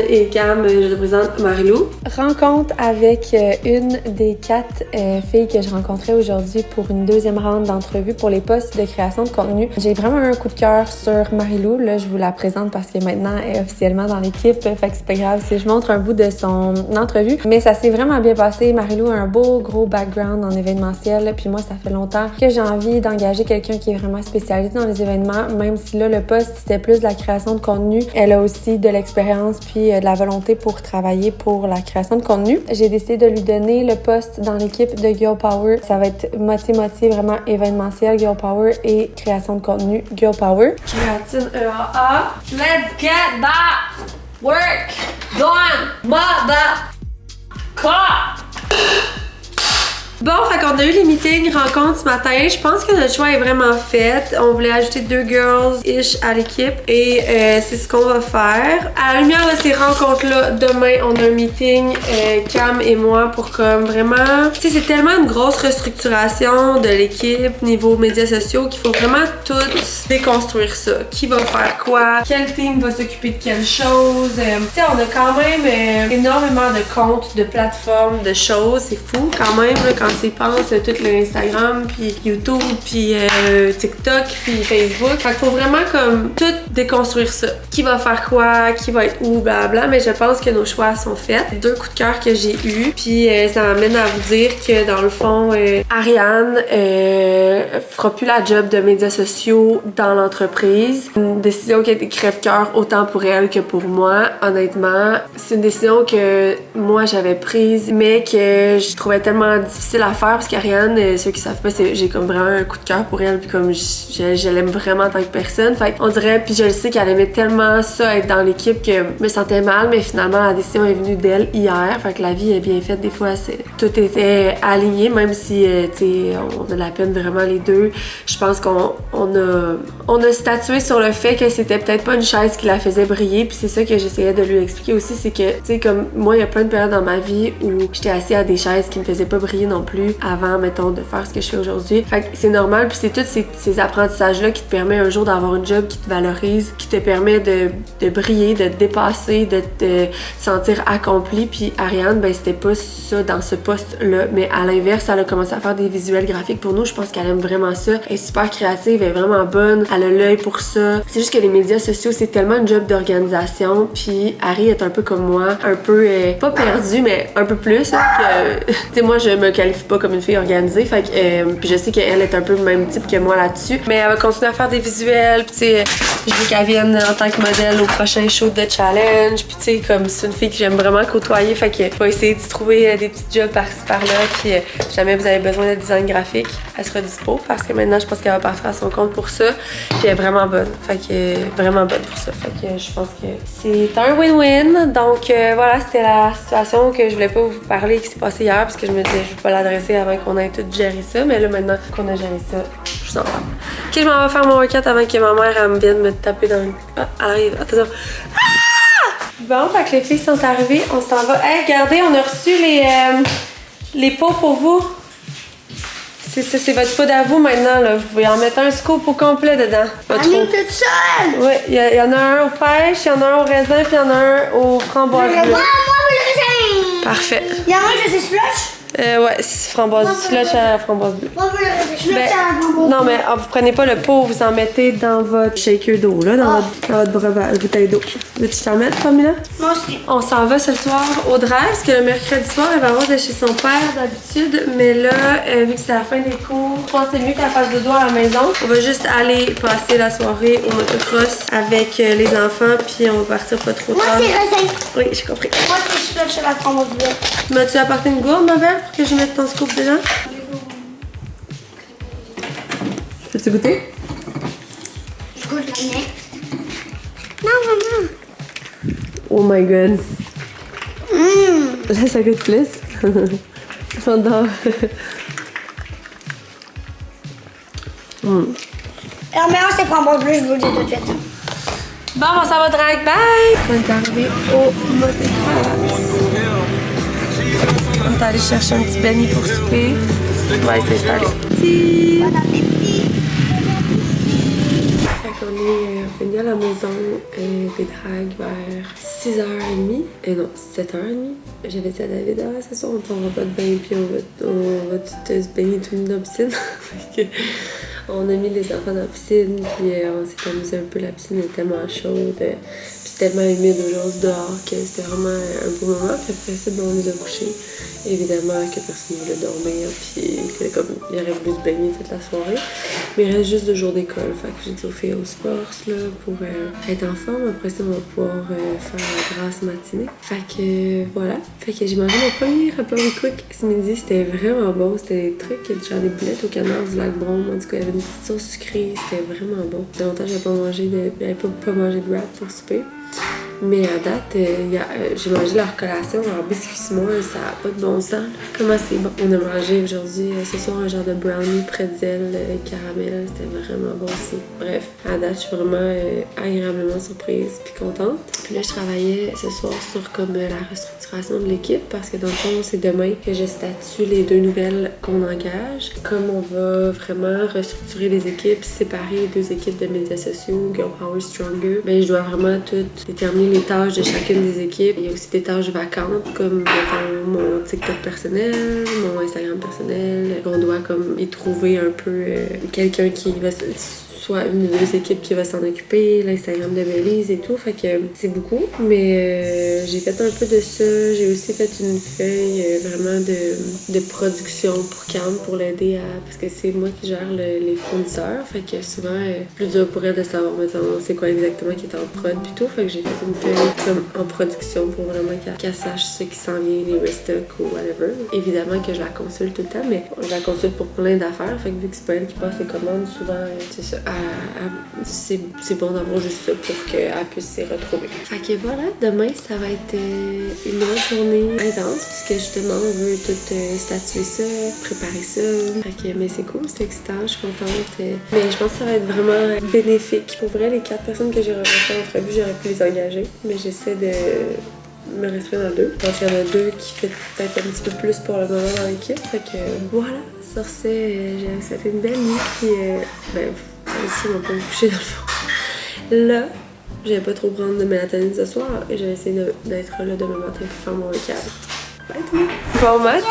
A: Et Cam, je te présente Marie-Lou. Rencontre avec une des 4 filles que je rencontrais aujourd'hui pour une deuxième round d'entrevue pour les postes de création de contenu. J'ai vraiment un coup de cœur sur Marie-Lou. Là, je vous la présente parce que maintenant, elle est officiellement dans l'équipe. Fait que c'est pas grave si je montre un bout de son entrevue. Mais ça s'est vraiment bien passé. Marie-Lou a un beau, gros background en événementiel. Puis moi, ça fait longtemps que j'ai envie d'engager quelqu'un qui est vraiment spécialisé dans les événements. Même si là, le poste, c'était plus de la création de contenu. Elle a aussi de l'expérience puis de la volonté pour travailler pour la création de contenu. J'ai décidé de lui donner le poste dans l'équipe de Girl Power. Ça va être moitié-moitié vraiment événementiel Girl Power et création de contenu Girl Power. Créatine EAA. Let's get that work done, mother. Bon, fait qu'on a eu les meetings, rencontres ce matin. Je pense que notre choix est vraiment fait. On voulait ajouter 2 girls-ish à l'équipe et c'est ce qu'on va faire. À la lumière de ces rencontres-là, demain, on a un meeting, Cam et moi, pour comme vraiment... Tu sais, c'est tellement une grosse restructuration de l'équipe niveau médias sociaux qu'il faut vraiment tout déconstruire ça. Qui va faire quoi? Quel team va s'occuper de quelle chose? Tu sais, on a quand même énormément de comptes, de plateformes, de choses. C'est fou quand même là, quand tu y penses, tout l'Instagram, puis YouTube, puis TikTok, puis Facebook. Fait qu'il faut vraiment comme tout déconstruire ça. Qui va faire quoi? Qui va être où? Blablabla. Mais je pense que nos choix sont faits. 2 coups de cœur que j'ai eus. Puis ça m'amène à vous dire que dans le fond, Ariane fera plus la job de médias sociaux dans l'entreprise. Une décision qui a été crève-cœur autant pour elle que pour moi. Honnêtement, c'est une décision que moi j'avais prise, mais que je trouvais tellement difficile à faire parce qu'Ariane, ceux qui savent pas, j'ai comme vraiment un coup de cœur pour elle, puis comme je l'aime vraiment en tant que personne. Fait on dirait, puis je le sais qu'elle aimait tellement ça être dans l'équipe que je me sentais mal, mais finalement la décision est venue d'elle hier. Fait que la vie est bien faite, des fois tout était aligné, même si tu sais on a de la peine vraiment les deux. Je pense qu'on a statué sur le fait que c'était peut-être pas une chaise qui la faisait briller, puis c'est ça que j'essayais de lui expliquer aussi, c'est que tu sais comme moi il y a plein de périodes dans ma vie où j'étais assise à des chaises qui me faisaient pas briller non plus avant mettons de faire ce que je fais aujourd'hui. Fait que c'est normal, puis c'est tous ces apprentissages là qui te permet un jour d'avoir une job qui te valorise, qui te permet de briller, de te dépasser, de te sentir accompli. Puis Ariane, ben c'était pas ça dans ce poste là, mais à l'inverse elle a commencé à faire des visuels graphiques pour nous. Je pense qu'elle aime vraiment ça, elle est super créative, elle est vraiment bonne, elle a l'œil pour ça. C'est juste que les médias sociaux c'est tellement une job d'organisation, puis Harry est un peu comme moi, un peu pas perdue mais un peu plus hein, que tu sais moi je me qualifie pas comme une fille organisée, fait que puis je sais qu'elle est un peu le même type que moi là-dessus, mais elle va continuer à faire des visuels, puis tu sais je veux qu'elle vienne en tant que modèle au prochain show de challenge, puis tu sais comme c'est une fille que j'aime vraiment côtoyer, fait que va essayer de trouver des petits jobs par-ci par-là, puis si jamais vous avez besoin de design graphique, elle sera dispo parce que maintenant je pense qu'elle va partir à son compte pour ça, puis elle est vraiment bonne, fait que vraiment bonne pour ça, fait que je pense que c'est un win-win. Donc voilà, c'était la situation que je voulais pas vous parler qui s'est passée hier parce que je me disais je vais pas l'adresser avant qu'on ait tout géré ça, mais là maintenant qu'on a géré ça, je vous en parle. Ok, je m'en vais faire mon workout avant que ma mère elle me vienne me taper dans le... Ah, elle arrive, attention. Ah! Bon, fait que les filles sont arrivées, on s'en va. Hey, regardez, on a reçu les pots pour vous. C'est votre pot à vous maintenant, là. Vous pouvez en mettre un scoop au complet dedans.
F: On est toute seule!
A: Oui, il y en a un au pêche, il y en a un au raisin, puis il y en a un au framboise bleue.
F: Moi, le raisin!
A: Parfait.
F: Il y en a un que c'est slush?
A: Ouais, c'est framboise, slush à la framboise bleue.
F: Moi, le raisin, slush
A: Ben,
F: à la framboise.
A: non, mais vous prenez pas le pot, vous en mettez dans votre shaker d'eau, là, dans votre bouteille d'eau. Veux-tu t'en mettre, Pamela?
F: Moi aussi.
A: On s'en va ce soir au drive, parce que le mercredi soir, elle va avoir de chez son père d'habitude, mais là, vu que c'est la fin des cours, je pense que c'est mieux qu'elle fasse dodo à la maison. On va juste aller passer la soirée au motocross avec les enfants, puis on va partir pas trop
F: Moi,
A: tard.
F: c'est raisin.
A: Oui, j'ai compris.
F: Moi, c'est slush à la framboise bleue.
A: M'as-tu apporté une gourde, ma belle, pour que je mette ton scoop dedans? Peux-tu goûter?
F: Je goûte la mienne. Non, maman.
A: Oh my god. Là, ça goûte plus. J'adore.
F: La meilleure, c'est framboise bleue, je vous le dis tout de suite.
A: Bon, on s'en va drag, bye! On est arrivé au motocross. On est allé chercher un petit Benny pour souper. On va aller s'installer.
F: Bon appétit.
A: Fait qu'on est venu à la maison des drags vers 6h30. Non, 7h30. J'avais dit à David, ah, ce soir, on prendra pas de bain, puis on va tout se baigner tout nu dans la piscine. On a mis les enfants dans la piscine, puis on s'est amusé un peu. La piscine est tellement chaude, puis c'est tellement humide aujourd'hui dehors que c'était vraiment un beau moment. Puis après ça, on les a couchés. Évidemment que personne ne voulait dormir, puis que comme il aurait voulu se baigner toute la soirée. Mais il reste juste 2 jours d'école, fait que j'ai dit aux filles au sport là, pour être en forme. Après ça, on va pouvoir faire la grasse matinée. Fait que voilà. Fait que j'ai mangé mon premier repas quick ce midi. C'était vraiment bon. C'était des trucs, genre des boulettes au canard du lac Brome. En tout cas, il y avait une petite sauce sucrée. C'était vraiment bon. Ça fait longtemps que j'avais pas mangé de wrap pour souper. Mais à date, j'ai mangé leur collation, leur biscuit s'more, ça a pas de bon sens. Comment c'est bon. On a mangé aujourd'hui, ce soir, un genre de brownie pretzel caramel. C'était vraiment bon aussi. Bref, à date, je suis vraiment agréablement surprise puis contente. Puis là, je travaillais ce soir sur comme la restructuration de l'équipe parce que dans le fond, c'est demain que je statue les 2 nouvelles qu'on engage. Comme on va vraiment restructurer les équipes, séparer les 2 équipes de médias sociaux, Girl Power Stronger, ben je dois vraiment tout déterminer les tâches de chacune des équipes. Il y a aussi des tâches vacantes comme mettons, mon TikTok personnel, mon Instagram personnel. On doit comme y trouver un peu quelqu'un qui va soit une des 2 équipes qui va s'en occuper, l'Instagram de Belize et tout, fait que c'est beaucoup, mais j'ai fait un peu de ça, j'ai aussi fait une feuille vraiment de production pour Cam, pour l'aider parce que c'est moi qui gère les fournisseurs, fait que souvent, plus dur pour elle de savoir, mettons, c'est quoi exactement qui est en prod pis tout, fait que j'ai fait une feuille comme en production pour vraiment qu'elle sache ce qui s'en vient, les restocks ou whatever. Évidemment que je la consulte tout le temps, mais je la consulte pour plein d'affaires, fait que vu que c'est pas elle qui passe les commandes, souvent, c'est ça. C'est bon d'avoir juste ça pour qu'elle puisse s'y retrouver. Fait que voilà, demain ça va être une autre journée intense puisque justement on veut tout statuer ça, préparer ça. Fait que mais c'est cool, c'est excitant, je suis contente. Mais je pense que ça va être vraiment bénéfique. Pour vrai, les 4 personnes que j'ai rencontrées en entrevue, j'aurais pu les engager, mais j'essaie de me restreindre à 2. Je pense qu'il y en a 2 qui fait peut-être un petit peu plus pour le moment dans l'équipe. Fait que voilà, sur ce, ça fait une belle nuit puis ici, on va pas me coucher dans le fond. Là, je vais pas trop prendre de mélatonine ce soir et je vais essayer d'être là demain matin pour faire mon workout. Bon matin!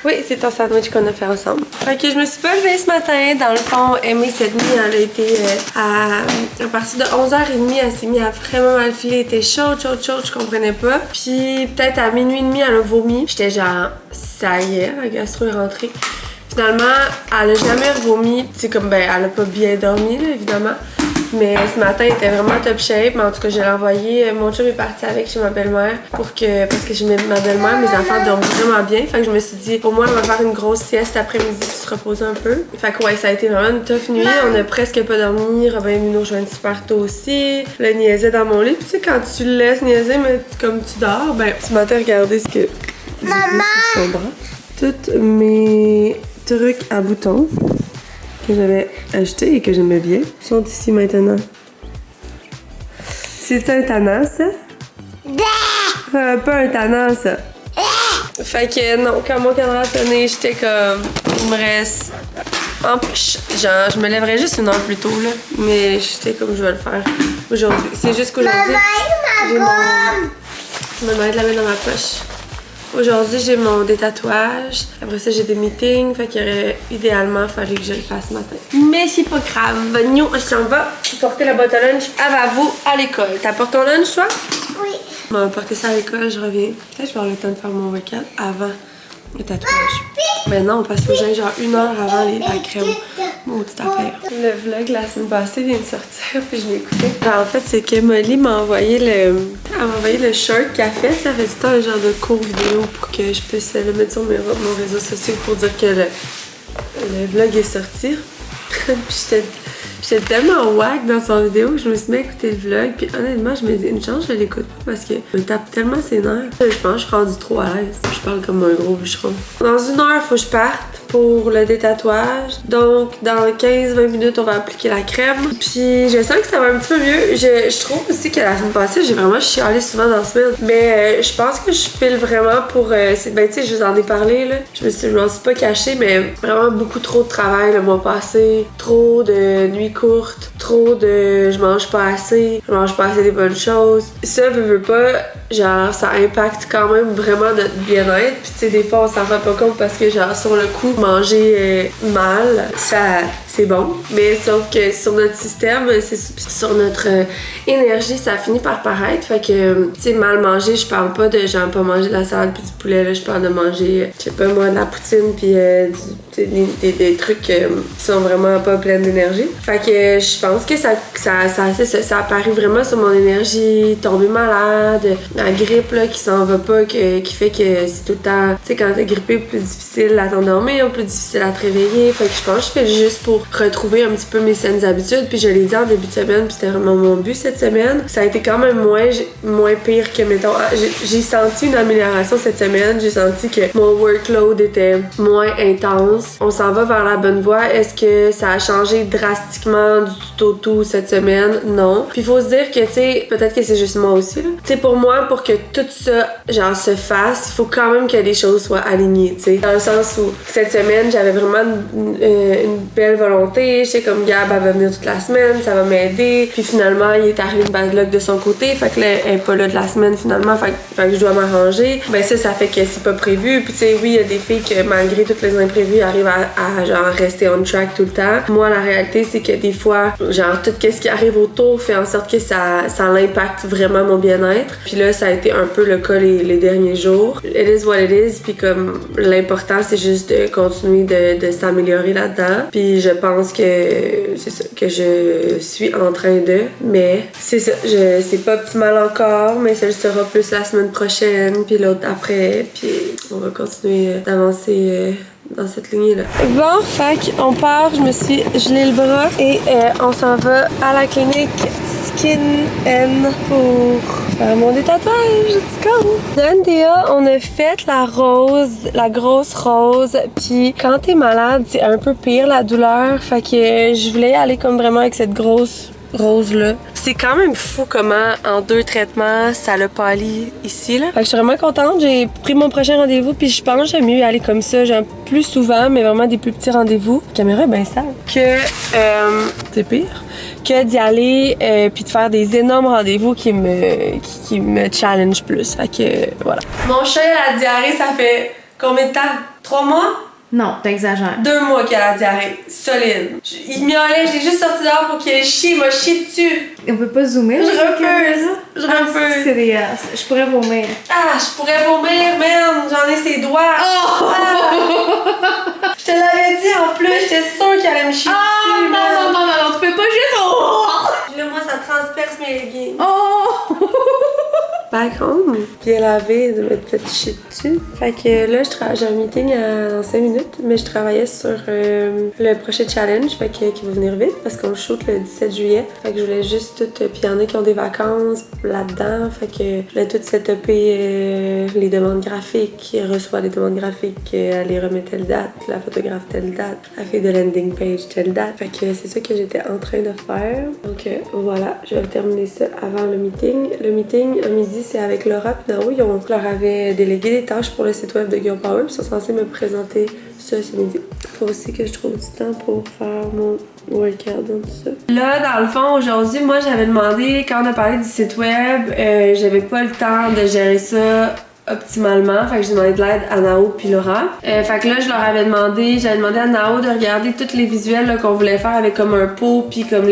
A: Oui, c'est ton sandwich qu'on a fait ensemble. Fait que je me suis pas levée ce matin. Dans le fond, Aimée, cette nuit, elle a été à partir de 11h30, elle s'est mise à vraiment mal filer. Elle était chaude, je comprenais pas. Puis peut-être à minuit et demi, elle a vomi. J'étais genre, ça y est, la gastro est rentrée. Finalement, elle a jamais vomi. C'est comme, elle a pas bien dormi, là, évidemment. Mais ce matin, elle était vraiment top shape. Mais en tout cas, je l'ai envoyé. Mon chum est parti avec chez ma belle-mère parce que ma belle-mère, mes enfants dorment vraiment bien. Fait que je me suis dit, au moins, on va faire une grosse sieste après-midi pour se reposer un peu. Fait que ouais, ça a été vraiment une tough nuit. On a presque pas dormi. Robin est venu nous rejoindre super tôt aussi. Le niaisait dans mon lit. Puis tu sais, quand tu le laisses niaiser, mais comme tu dors, ce matin, regardez ce que j'ai sur son bras. Toutes mes trucs à boutons que j'avais achetés et que j'aimais bien sont ici maintenant. C'est un tannant, ça? Pas un tannant, ça. Fait que non, quand mon cadran a sonné, j'étais comme... Il me reste... En plus, genre, je me lèverais juste une heure plus tôt, là. Mais j'étais comme, je vais le faire aujourd'hui. C'est juste qu'aujourd'hui... j'ai mon... Je me demande de la mettre dans ma poche. Aujourd'hui, j'ai mon détatouage. Après ça, j'ai des meetings. Fait qu'il aurait idéalement fallu que je le fasse ce matin. Mais c'est pas grave. Nous, on s'en va porter la boîte à lunch à vous à l'école. T'apportes ton lunch, toi?
F: Oui.
A: On va porter ça à l'école, je reviens. Peut-être que je vais avoir le temps de faire mon workout avant le tatouage. Mais non, parce que j'ai genre 1 heure avant la crème. Maudite affaire. Le vlog la semaine passée vient de sortir, puis je l'ai écouté. En fait, c'est que Molly m'a envoyé le short qu'elle a fait. Ça fait du temps un genre de court vidéo pour que je puisse le mettre sur mon réseau social pour dire que le vlog est sorti. Puis j'étais tellement wack dans son vidéo que je me suis mis à écouter le vlog. Puis honnêtement, je me dis une chance, je l'écoute pas parce que je me tape tellement ses nerfs. Je pense que je suis rendue trop à l'aise. Je parle comme un gros bûcheron. Dans 1 heure, faut que je parte pour le détatouage. Donc, dans 15-20 minutes, on va appliquer la crème. Puis, je sens que ça va un petit peu mieux. Je trouve aussi que la semaine passée, j'ai vraiment chialé souvent dans la semaine. Mais je pense que je file vraiment pour... tu sais, je vous en ai parlé, là. Je m'en suis pas cachée, mais vraiment beaucoup trop de travail le mois passé. Trop de nuits courtes. Trop de... Je mange pas assez des bonnes choses. Ça, veux pas... Genre, ça impacte quand même vraiment notre bien-être. Puis, tu sais, des fois, on s'en rend pas compte parce que, genre, sur le coup, manger mal, ça... c'est bon, mais sauf que sur notre système, sur notre énergie, ça finit par paraître. Fait que, tu sais, mal manger, je parle pas de genre pas manger de la salade puis du poulet, là, je parle de manger, je sais pas moi, de la poutine puis des trucs qui sont vraiment pas pleins d'énergie. Fait que je pense que ça apparaît vraiment sur mon énergie, tomber malade, la grippe là qui s'en va pas, qui fait que c'est tout le temps, tu sais, quand t'es grippé, plus difficile à t'endormir, plus difficile à te réveiller. Fait que je pense que je fais juste pour retrouver un petit peu mes saines habitudes. Puis je l'ai dit en début de semaine, puis c'était vraiment mon but cette semaine. Ça a été quand même moins pire que, mettons, j'ai senti une amélioration cette semaine. J'ai senti que mon workload était moins intense. On s'en va vers la bonne voie. Est-ce que ça a changé drastiquement du tout au tout cette semaine? Non. Puis il faut se dire que, tu sais, peut-être que c'est juste moi aussi, là. Tu sais, pour moi, pour que tout ça, genre, se fasse, il faut quand même que les choses soient alignées, tu sais. Dans le sens où, cette semaine, j'avais vraiment une belle volonté. Je sais, comme Gab, elle va venir toute la semaine, ça va m'aider. Puis finalement, il est arrivé une bad luck de son côté. Fait que là, elle est pas là de la semaine, finalement. Fait que je dois m'arranger. Ben ça fait que c'est pas prévu. Puis tu sais, oui, il y a des filles que, malgré tous les imprévus, arrivent à genre, rester on track tout le temps. Moi, la réalité, c'est que des fois, genre, tout ce qui arrive autour fait en sorte que ça impacte vraiment mon bien-être. Puis là, ça a été un peu le cas les derniers jours. It is what it is. Puis comme, l'important, c'est juste de continuer de s'améliorer là-dedans. Puis je pense que c'est ça, que je suis en train de. Mais c'est ça, c'est pas optimal encore, mais ça le sera plus la semaine prochaine, puis l'autre après. Puis on va continuer d'avancer dans cette lignée-là. Bon, fait on part, je me suis gelé le bras et on s'en va à la clinique Skin N pour faire mon détatouage du corps. Dans NDA, on a fait la grosse rose, puis quand t'es malade, c'est un peu pire la douleur, fait que je voulais aller comme vraiment avec cette grosse rose-là. C'est quand même fou comment en 2 traitements ça l'a pâli ici là. Fait que je suis vraiment contente. J'ai pris mon prochain rendez-vous puis je pense que j'aime mieux aller comme ça, genre plus souvent, mais vraiment des plus petits rendez-vous. La caméra est bien sale. Que c'est pire que d'y aller puis de faire des énormes rendez-vous qui me challenge plus. Fait que voilà. Mon chat a la diarrhée, ça fait combien de temps? 3 mois?
C: Non, t'exagères.
A: 2 mois qu'il a la diarrhée. Solide. Il miaulait, j'ai juste sorti dehors pour qu'il chie, il m'a chié dessus.
C: On peut pas zoomer.
A: Je refuse.
C: C'est dégueulasse. Je pourrais vomir.
A: Ah, je pourrais vomir, merde, j'en ai ses doigts. Oh! Ah! Je te l'avais dit en plus, j'étais sûre qu'il allait me chier dessus.
C: Non, tu peux pas juste.
A: Puis là, moi, ça transperce mes leggings.
C: Oh!
A: Back home. Bien lavé, de m'être fait chier dessus. Fait que là, j'ai un meeting dans 5 minutes, mais je travaillais sur le prochain challenge, fait que qui va venir vite parce qu'on shoot le 17 juillet. Fait que je voulais juste tout. Puis il y en a qui ont des vacances là-dedans, fait que je voulais tout setuper les demandes graphiques, reçoit les demandes graphiques, elle les remet telle date, la photographe telle date, la fille de landing page telle date. Fait que c'est ça que j'étais en train de faire. Donc voilà, je vais terminer ça avant le meeting. Le meeting à midi, c'est avec Laura puis Nao. Ils leur avaient délégué des tâches pour le site web de Girl Power, puis ils sont censés me présenter ça ce midi. Faut aussi que je trouve du temps pour faire mon workout dans tout ça. Là, dans le fond, aujourd'hui, moi, j'avais demandé, quand on a parlé du site web, j'avais pas le temps de gérer ça optimalement, fait que j'ai demandé de l'aide à Nao puis Laura. Fait que là, j'avais demandé à Nao de regarder tous les visuels là, qu'on voulait faire avec comme un pot puis comme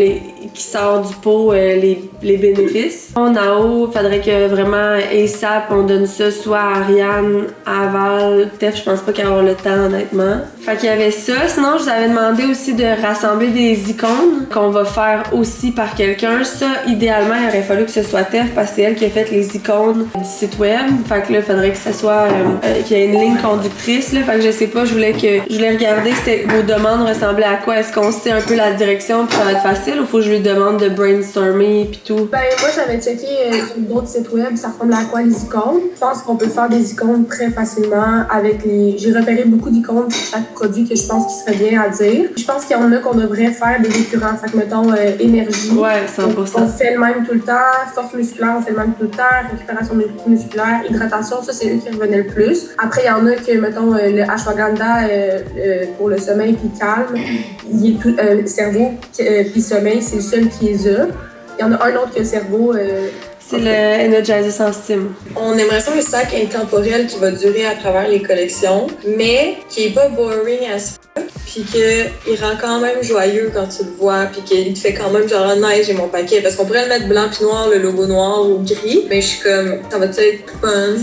A: qui sort du pot les bénéfices. Nao, faudrait que vraiment ASAP on donne ça soit à Ariane, à Val, Tef, je pense pas qu'elle va avoir le temps honnêtement. Fait qu'il y avait ça. Sinon, je vous avais demandé aussi de rassembler des icônes qu'on va faire aussi par quelqu'un. Ça, idéalement, il aurait fallu que ce soit Tef parce que c'est elle qui a fait les icônes du site web. Fait que là, il faudrait que ce soit qu'il y ait une ligne conductrice. Là. Fait que je sais pas, je voulais regarder vos demandes ressemblaient à quoi. Est-ce qu'on sait un peu la direction puis ça va être facile ou faut que je lui demande de brainstormer puis tout?
D: Ben moi j'avais checké sur d'autres sites web, ça ressemble à quoi les icônes. Je pense qu'on peut faire des icônes très facilement avec j'ai repéré beaucoup d'icônes pour chaque produit que je pense qu'il serait bien à dire. Je pense qu'il y en a qu'on devrait faire des récurrents. Fait que mettons énergie.
A: Ouais, 100%.
D: On fait le même tout le temps. Force musculaire, on fait le même tout le temps. Récupération musculaire, hydratation, ça c'est eux qui revenaient le plus. Après il y en a que mettons le ashwagandha pour le sommeil puis calme. Il est tout, cerveau puis sommeil, c'est le seul qui les a. Il y en a un autre que le cerveau.
A: C'est le Energizer sans steam.
I: On aimerait ça un sac intemporel qui va durer à travers les collections, mais qui est pas boring as fuck, puis qu'il rend quand même joyeux quand tu le vois, puis qu'il te fait quand même genre « nice, j'ai mon paquet ». Parce qu'on pourrait le mettre blanc puis noir, le logo noir ou gris, mais je suis comme « ça va-tu être fun ».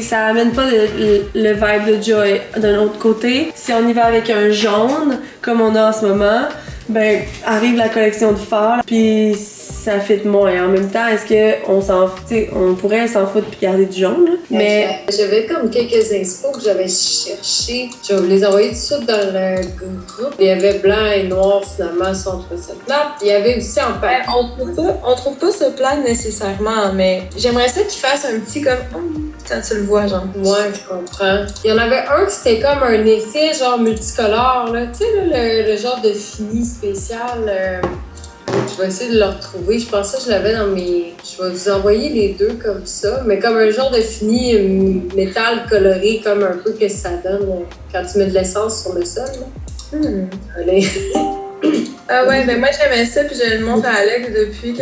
A: Ça amène pas le vibe de joy d'un autre côté. Si on y va avec un jaune, comme on a en ce moment, ben, arrive la collection de fall, puis ça fit moins. En même temps, est-ce qu'on s'en fout, on pourrait s'en foutre puis garder du jaune, là. Mais
I: j'avais comme quelques inspos que j'avais cherché. Je vais vous les envoyer tout de suite dans le groupe. Il y avait blanc et noir, finalement, si on trouvait ça plat. Il y avait aussi en papier. On trouve pas ce plat nécessairement, mais j'aimerais ça qu'il fasse un petit comme... quand tu le vois, genre. Ouais, je comprends. Il y en avait un qui c'était comme un effet genre multicolore, là. Tu sais, le genre de fini spécial. Je vais essayer de le retrouver. Je pense que je l'avais dans mes... Je vais vous envoyer les deux comme ça, mais comme un genre de fini métal coloré, comme un peu que ça donne quand tu mets de l'essence sur le sol. Allez. Ah ouais, ben moi j'aimais ça, puis je le montre à Alex depuis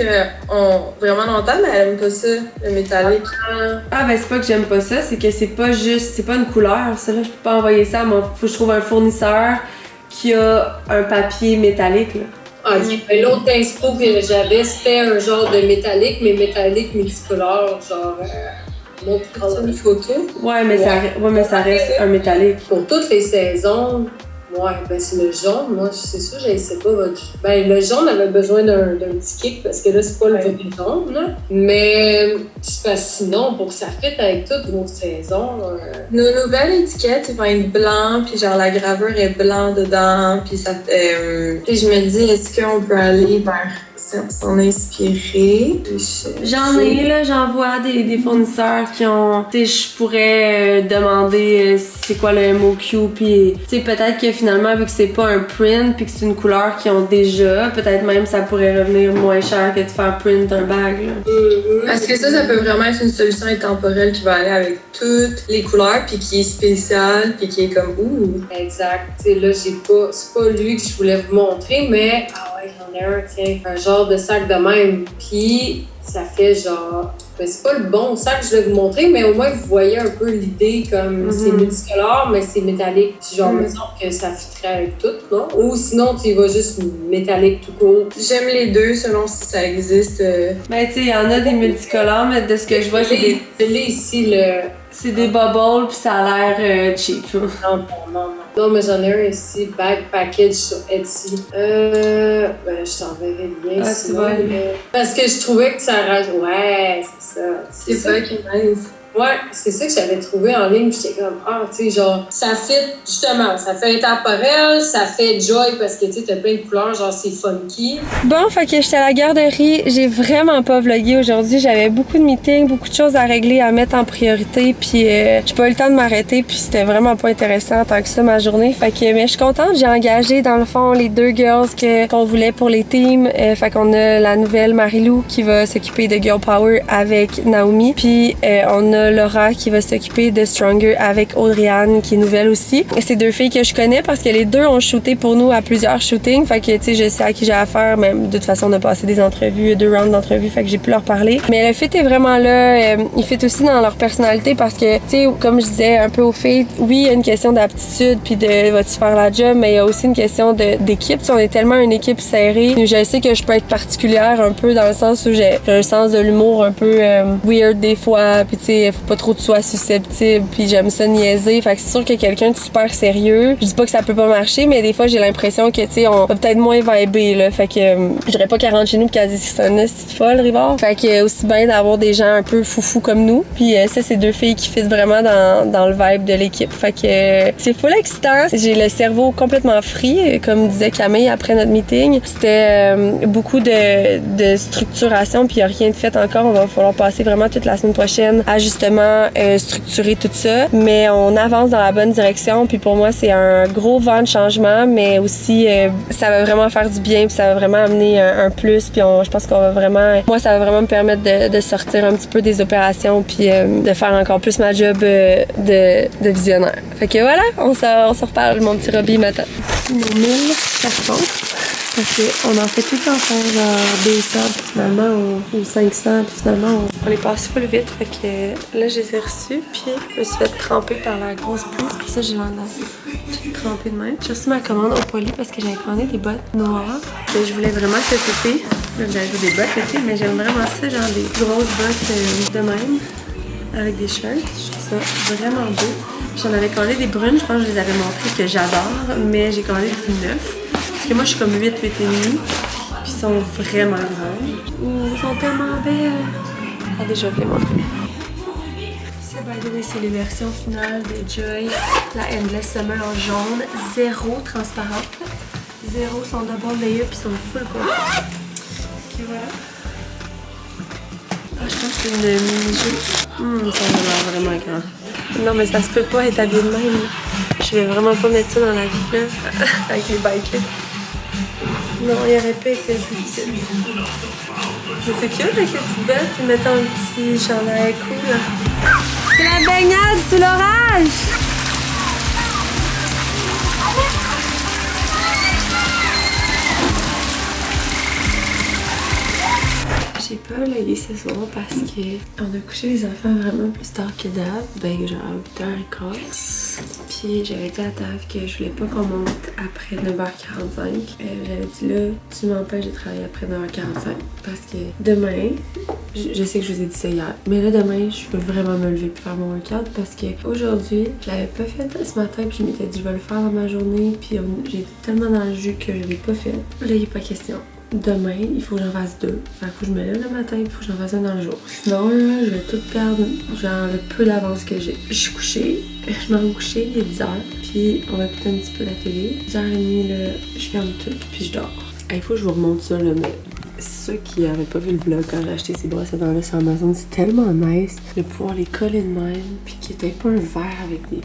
I: vraiment longtemps, mais elle aime pas ça, le métallique.
A: Ah ben c'est pas que j'aime pas ça, c'est que c'est pas une couleur, ça là, je peux pas envoyer ça, mais faut que je trouve un fournisseur qui a un papier métallique, là.
I: Ah, l'autre inspo que j'avais, c'était un genre de métallique, mais métallique multicolore, genre... montre une photo.
A: Ouais, mais ça reste un métallique.
I: Pour toutes les saisons... Ouais, ben c'est le jaune. Moi, c'est sûr, je sais pas. Ben, le jaune avait besoin d'un petit kick parce que là, c'est pas le vrai jaune, là. Mais sinon, pour que ça fitte avec toutes vos saisons. Nos nouvelles étiquettes, ils vont être blancs, puis genre la gravure est blanc dedans, puis ça. Puis je me dis, est-ce qu'on peut aller vers s'en inspirer?
A: J'en ai, là, j'en vois des fournisseurs qui ont. Tu sais, je pourrais demander c'est quoi le MOQ, puis tu sais, peut-être que finalement, vu que c'est pas un print puis que c'est une couleur qu'ils ont déjà, peut-être même ça pourrait revenir moins cher que de faire print un bag, là.
I: Parce que ça peut vraiment être une solution intemporelle qui va aller avec toutes les couleurs puis qui est spéciale puis qui est comme ouh. Exact. Tu sais, là, c'est pas lui que je voulais vous montrer, mais j'en ai un, tiens, un genre de sac de même. Puis ça fait genre... Ben, c'est pas le bon sac que je vais vous montrer, mais au moins vous voyez un peu l'idée comme c'est multicolore, mais c'est métallique. Genre, me semble que ça fitterait avec tout, non? Ou sinon, tu y vas juste métallique tout court. J'aime les deux selon si ça existe.
A: Ben, tu sais, il y en a des multicolores, mais de ce que je vois, c'est des.
I: Ici,
A: c'est des bubbles, puis ça a l'air cheap.
I: Non, mais j'en ai un ici, bag package sur Etsy. Ben, je t'enverrai bien.
A: Ah, tu vois,
I: parce que je trouvais que ça rajoute. Ouais, c'est ça. C'est ça qui est nice. Ouais, c'est ça que j'avais trouvé en ligne. J'étais comme, tu sais, genre, ça fit, justement, ça fait intemporel, ça fait joy parce que, tu sais, t'as plein de couleurs, genre, c'est funky.
A: Bon, fait que j'étais à la garderie. J'ai vraiment pas vlogué aujourd'hui. J'avais beaucoup de meetings, beaucoup de choses à régler, à mettre en priorité. Puis, j'ai pas eu le temps de m'arrêter. Puis, c'était vraiment pas intéressant tant que ça, ma journée. Fait que, mais je suis contente. J'ai engagé, dans le fond, les deux girls qu'on voulait pour les teams. Fait qu'on a la nouvelle Marilou qui va s'occuper de Girl Power avec Naomi. Puis, on a Laura qui va s'occuper de Stronger avec Audrey-Anne qui est nouvelle aussi. Et c'est deux filles que je connais parce que les deux ont shooté pour nous à plusieurs shootings. Fait que, tu sais, je sais à qui j'ai affaire. Même de toute façon, on a passé des entrevues, 2 rounds d'entrevues. Fait que j'ai pu leur parler. Mais le fit est vraiment là. Il fit aussi dans leur personnalité parce que, tu sais, comme je disais un peu aux filles, oui, il y a une question d'aptitude puis de vas-tu faire la job, mais il y a aussi une question d'équipe. On est tellement une équipe serrée. Je sais que je peux être particulière un peu dans le sens où j'ai un sens de l'humour un peu weird des fois. Puis, tu sais, faut pas trop que tu sois susceptible, puis j'aime ça niaiser. Fait que c'est sûr que quelqu'un de super sérieux, je dis pas que ça peut pas marcher, mais des fois j'ai l'impression que, tu sais, on va peut-être moins vibrer, là. Fait que je dirais pas qu'elle rentre chez nous pis qu'elle dit c'est un esti folle, Rivard. Fait que aussi bien d'avoir des gens un peu foufou comme nous. Puis ça, c'est deux filles qui fit vraiment dans le vibe de l'équipe. Fait que c'est full excitant. J'ai le cerveau complètement free, comme disait Camille après notre meeting. C'était beaucoup de structuration, puis y a rien de fait encore. On va falloir passer vraiment toute la semaine prochaine à justement structurer tout ça, mais on avance dans la bonne direction. Puis pour moi, c'est un gros vent de changement, mais aussi ça va vraiment faire du bien, puis ça va vraiment amener un plus. Puis je pense qu'on va vraiment, moi, ça va vraiment me permettre de sortir un petit peu des opérations, puis de faire encore plus ma job de visionnaire. Fait que voilà, on se reparle, mon petit Robbie matin. Nos 1000 cartons. Parce qu'on en fait tout le temps faire genre 200 puis finalement ou 500 puis finalement on les passe full vite. Fait que là je les ai reçus puis je me suis fait tremper par la grosse pluie. C'est pour ça que j'ai l'air tout trempé de même. J'ai reçu ma commande au poly parce que j'avais commandé des bottes noires. Et je voulais vraiment cet été. J'avais des bottes l'été, mais j'aime vraiment ça, genre des grosses bottes de même avec des shirts. Je trouve ça vraiment beau. J'en avais commandé des brunes, je pense que je les avais montrées que j'adore, mais j'ai commandé des neufs. que moi, je suis comme 8, 8,5. Puis ils sont vraiment grands. Ouh, ils sont tellement belles. Regardez, je vais vous les montrer. Ça, by the way, c'est les versions finales de Joy. La Endless Summer en jaune. 0 transparente. 0 sont double layer puis sont full cool. Ok, voilà. Ah, je pense que c'est une mini-jupe. Ils sont vraiment grands. Non, mais ça se peut pas être habillé de même. Je vais vraiment pas mettre ça dans la vie, là. Avec les bikes, là. Non, il aurait pas été plus difficile. Mais c'est cute avec les petites belles, puis mettre un petit chandail cool, là. C'est la baignade sous l'orage! J'ai pas lagué ce soir parce que on a couché les enfants vraiment plus tard que d'hab, ben genre à 8h15. Puis j'avais dit à Tav que je voulais pas qu'on monte après 9h45. J'avais dit là, tu m'empêches de travailler après 9h45 parce que demain, je sais que je vous ai dit ça hier, mais là demain, je veux vraiment me lever pour faire mon workout parce que aujourd'hui, je l'avais pas fait ce matin puis je m'étais dit je vais le faire dans ma journée puis j'ai été tellement dans le jus que je l'ai pas fait. Là, il n'est pas question. Demain, il faut que j'en fasse 2. Fait qu'il faut que je me lève le matin, il faut que j'en fasse un dans le jour. Sinon, là, je vais tout perdre, genre, le peu d'avance que j'ai. Je suis couchée, je m'en vais coucher, il est 10h, puis on va écouter un petit peu la télé. 10h30, là, je ferme tout, puis je dors. Il faut que je vous remonte ça, là, mais ceux qui n'avaient pas vu le vlog quand j'ai acheté ces brosses à dents-là sur Amazon, c'est tellement nice de pouvoir les coller de même, puis qu'il n'y ait pas un verre avec des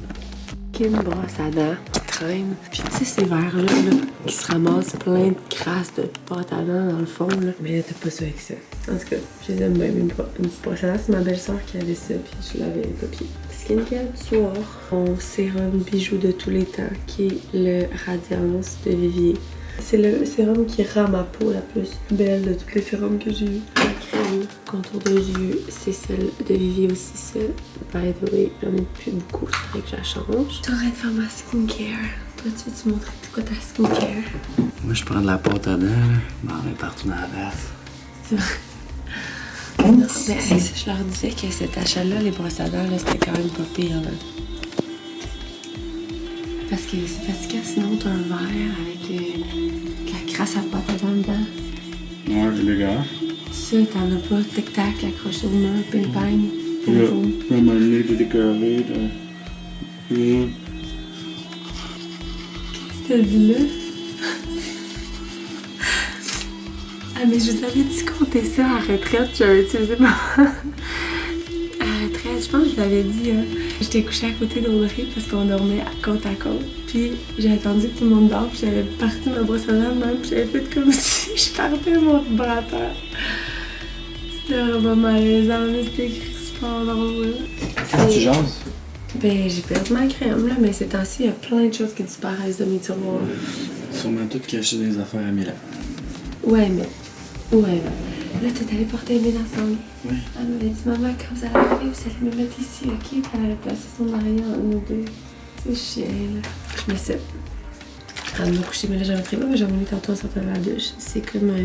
A: brosses à dents qui traînent. Puis tu sais, ces verres-là, là, qui se ramassent plein de crasse de pâte à dents dans le fond, là. Mais là, t'as pas ça avec ça. En tout cas, je les aime bien, une petite brosse à dents. C'est ma belle-sœur qui avait ça, puis je l'avais copié. Skincare du soir, mon sérum bijou de tous les temps, qui est le Radiance de Vivier. C'est le sérum qui rend ma peau la plus belle de tous les sérums que j'ai eu. La crème contour de yeux, c'est celle de Vivier aussi, celle. By the way, j'en ai plus beaucoup, c'est vrai que je la change. J'arrête de faire ma skincare. Toi, tu veux-tu montrer c'est quoi ta skincare?
B: Moi, je prends de la pâte à dents, je m'en mets partout dans la face.
A: C'est vrai. Non, mais hey, je leur disais que cet achat-là, les brosses à dents, là, c'était quand même pas pire. Là. Parce que c'est fatigant, sinon t'as un verre avec de la crasse à pâte à dents dedans.
G: Ouais, je les gars.
A: Ça, t'en as pas, tic-tac, accroché au mur, ping-pong.
G: Je vais m'amener de décorer.
A: Qu'est-ce que t'as dit là? Ah, mais je vous avais dit compter ça à la retraite, j'avais utilisé ma... À la retraite, je pense que je vous l'avais dit, hein. J'étais couchée à côté d'Audrey parce qu'on dormait côte à côte. Puis j'ai attendu que tout le monde dort, puis j'avais parti ma brosse à dents même, puis j'avais fait comme si je partais mon vibrateur. C'était vraiment malaisant, mais c'était super drôle.
G: Tu jases?
A: Ben, j'ai perdu ma crème, là, mais ces temps-ci, il y a plein de choses qui disparaissent de mes tiroirs.
G: Sûrement tout caché des affaires à Milan.
A: Ouais, mais... Ouais, là, t'es allé porter Emile ensemble.
G: Oui.
A: Elle m'avait dit, maman, quand vous allez arriver, vous allez me mettre ici, ok? Puis elle avait placé son mari en nous deux. C'est chiant, là. Je me sais. Elle m'a couché, mais là, j'en mettrai pas, mais j'en ai mis tantôt en sortant de la douche. C'est comme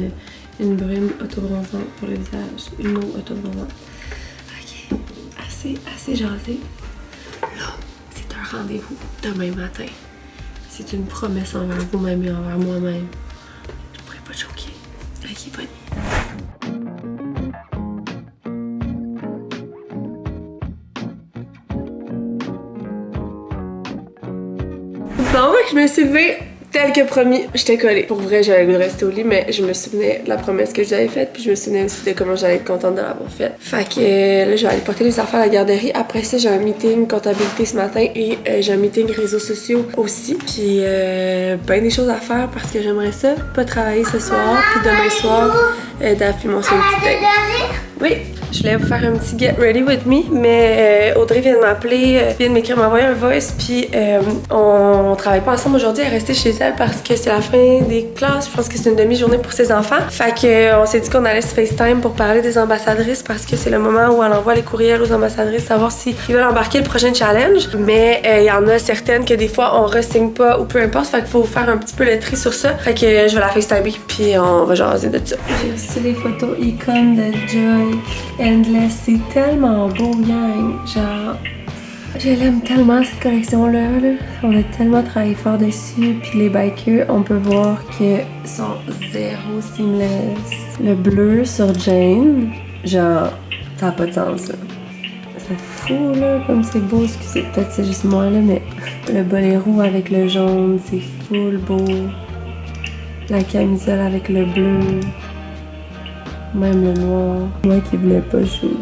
A: une brume auto-bronzante pour le visage. Une eau auto-bronzante. Ok, assez jasé. Là, c'est un rendez-vous demain matin. C'est une promesse envers vous-même et envers moi-même. Je pourrais pas choquer. Ok, bonne nuit. Bon, je me suis levée tel que promis. J'étais collée. Pour vrai, j'avais le goût de rester au lit, mais je me souvenais de la promesse que j'avais faite, puis je me souvenais aussi de comment j'allais être contente de l'avoir faite. Fait que là, je vais aller porter les affaires à la garderie. Après ça, j'ai un meeting comptabilité ce matin et j'ai un meeting réseaux sociaux aussi. Puis ben des choses à faire parce que j'aimerais ça, pas travailler ce soir, puis demain soir, d'appuyer mon seul petit date. Oui. Je voulais vous faire un petit get ready with me, mais Audrey vient de m'appeler, vient de m'écrire, m'envoyer un voice, puis on travaille pas ensemble aujourd'hui, elle est restée chez elle parce que c'est la fin des classes, je pense que c'est une demi-journée pour ses enfants. Fait que on s'est dit qu'on allait se FaceTime pour parler des ambassadrices parce que c'est le moment où elle envoie les courriels aux ambassadrices, savoir s'ils veulent embarquer le prochain challenge. Mais il y en a certaines que des fois on re-signe pas ou peu importe, fait qu'il faut faire un petit peu le tri sur ça. Fait que je vais la FaceTimer, puis on va jaser de ça. J'ai reçu les photos icônes de Joy. Endless, c'est tellement beau, gang. Genre, Je l'aime tellement cette collection-là. Là. On a tellement travaillé fort dessus. Puis les bikers, on peut voir qu'ils sont zéro seamless. Le bleu sur Jane, genre, ça n'a pas de sens là. C'est fou là, comme c'est beau. Excusez, peut-être c'est juste moi là, mais le boléro avec le jaune, c'est full beau. La camisole avec le bleu. Même le noir. Moi qui voulais pas shoot.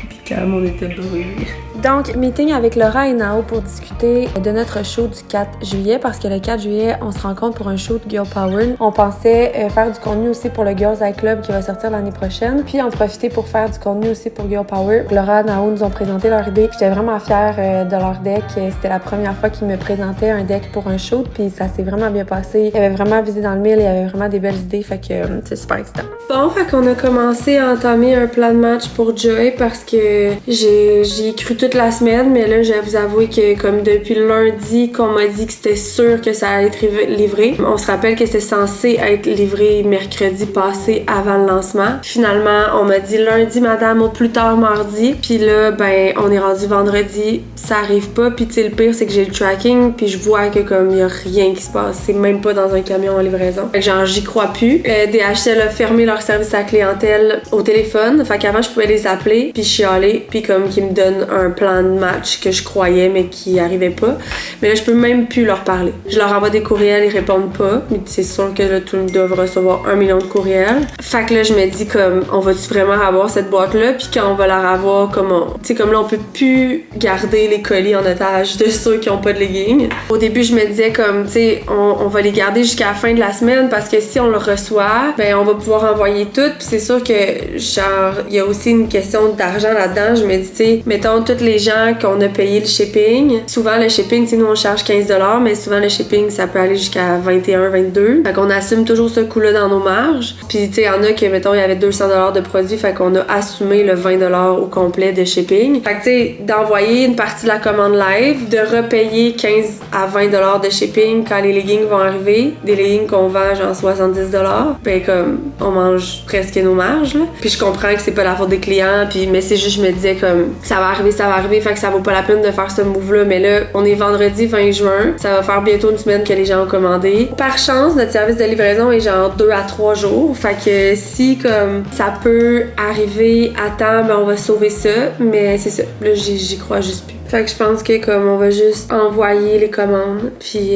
A: Puis quand on était brûlés. Donc, meeting avec Laura et Nao pour discuter de notre show du 4 juillet parce que le 4 juillet, on se rencontre pour un show de Girl Power. On pensait faire du contenu aussi pour le Girls Eye Club qui va sortir l'année prochaine, puis en profiter pour faire du contenu aussi pour Girl Power. Laura et Nao nous ont présenté leur deck. J'étais vraiment fière de leur deck. C'était la première fois qu'ils me présentaient un deck pour un show, puis ça s'est vraiment bien passé. Il y avait vraiment visé dans le mille, il y avait vraiment des belles idées, fait que c'est super excitant. Bon, fait qu'on a commencé à entamer un plan de match pour Joy parce que j'ai cru toute la semaine, mais là, je vais vous avouer que comme depuis lundi qu'on m'a dit que c'était sûr que ça allait être livré, on se rappelle que c'était censé être livré mercredi passé avant le lancement. Finalement, on m'a dit lundi, madame, au plus tard mardi. Puis là, ben, on est rendu vendredi, ça arrive pas. Puis tu sais, le pire, c'est que j'ai le tracking, puis je vois que comme il y a rien qui se passe. C'est même pas dans un camion en livraison. Fait que genre, j'y crois plus. DHL a fermé leur service à la clientèle au téléphone. Fait qu'avant, je pouvais les appeler, puis chialer, puis comme qu'ils me donnent un plan de match que je croyais, mais qui arrivait pas. Mais là, je peux même plus leur parler. Je leur envoie des courriels, ils répondent pas. Mais c'est sûr que là, tout le monde doit recevoir 1 million de courriels. Fait que là, je me dis comme, on va-tu vraiment avoir cette boîte-là? Puis quand on va la avoir, tu sais, comme là, on peut plus garder les colis en otage de ceux qui ont pas de leggings. Au début, je me disais comme, tu sais, on va les garder jusqu'à la fin de la semaine parce que si on le reçoit, ben on va pouvoir envoyer tout. Puis c'est sûr que, genre, il y a aussi une question d'argent là-dedans. Je me dis, tu sais, mettons, tous les gens qu'on a payé le shipping. Souvent, le shipping, tu sais, nous, on charge 15$, mais souvent, le shipping, ça peut aller jusqu'à 21, 22. Fait qu'on assume toujours ce coût-là dans nos marges. Puis, tu sais, il y en a que, mettons, il y avait 200$ de produits, fait qu'on a assumé le 20$ au complet de shipping. Fait que, tu sais, d'envoyer une partie de la commande live, de repayer 15 à 20$ de shipping quand les leggings vont arriver, des leggings qu'on vend genre 70$, ben comme, on mange presque nos marges, là. Puis je comprends que c'est pas la faute des clients, puis, mais c'est juste, je me disais comme, ça va arriver, fait que ça vaut pas la peine de faire ce move-là. Mais là, on est vendredi 20 juin, ça va faire bientôt une semaine que les gens ont commandé. Par chance, notre service de livraison est genre 2 à 3 jours, fait que si comme ça peut arriver à temps, ben on va sauver ça, mais c'est ça, là j'y crois juste plus. Fait que je pense que comme on va juste envoyer les commandes, puis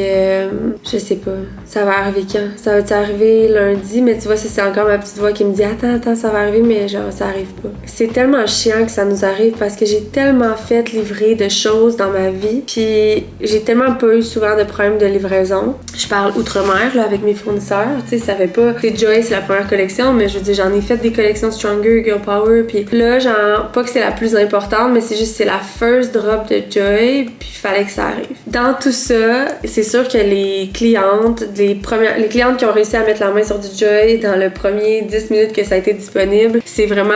A: je sais pas, ça va arriver quand? Ça va-tu arriver lundi? Mais tu vois, c'est encore ma petite voix qui me dit attends, ça va arriver, mais genre ça arrive pas. C'est tellement chiant que ça nous arrive parce que j'ai tellement fait livrer de choses dans ma vie, puis j'ai tellement pas eu souvent de problèmes de livraison. Je parle outre-mer là avec mes fournisseurs, tu sais, ça fait pas. C'est Joy, c'est la première collection, mais je veux dire, j'en ai fait des collections Stronger, Girl Power, puis là, genre, pas que c'est la plus importante, mais c'est juste c'est la first drop de Joy, puis fallait que ça arrive. Dans tout ça, c'est sûr que les clientes qui ont réussi à mettre la main sur du Joy dans le premier 10 minutes que ça a été disponible, c'est vraiment,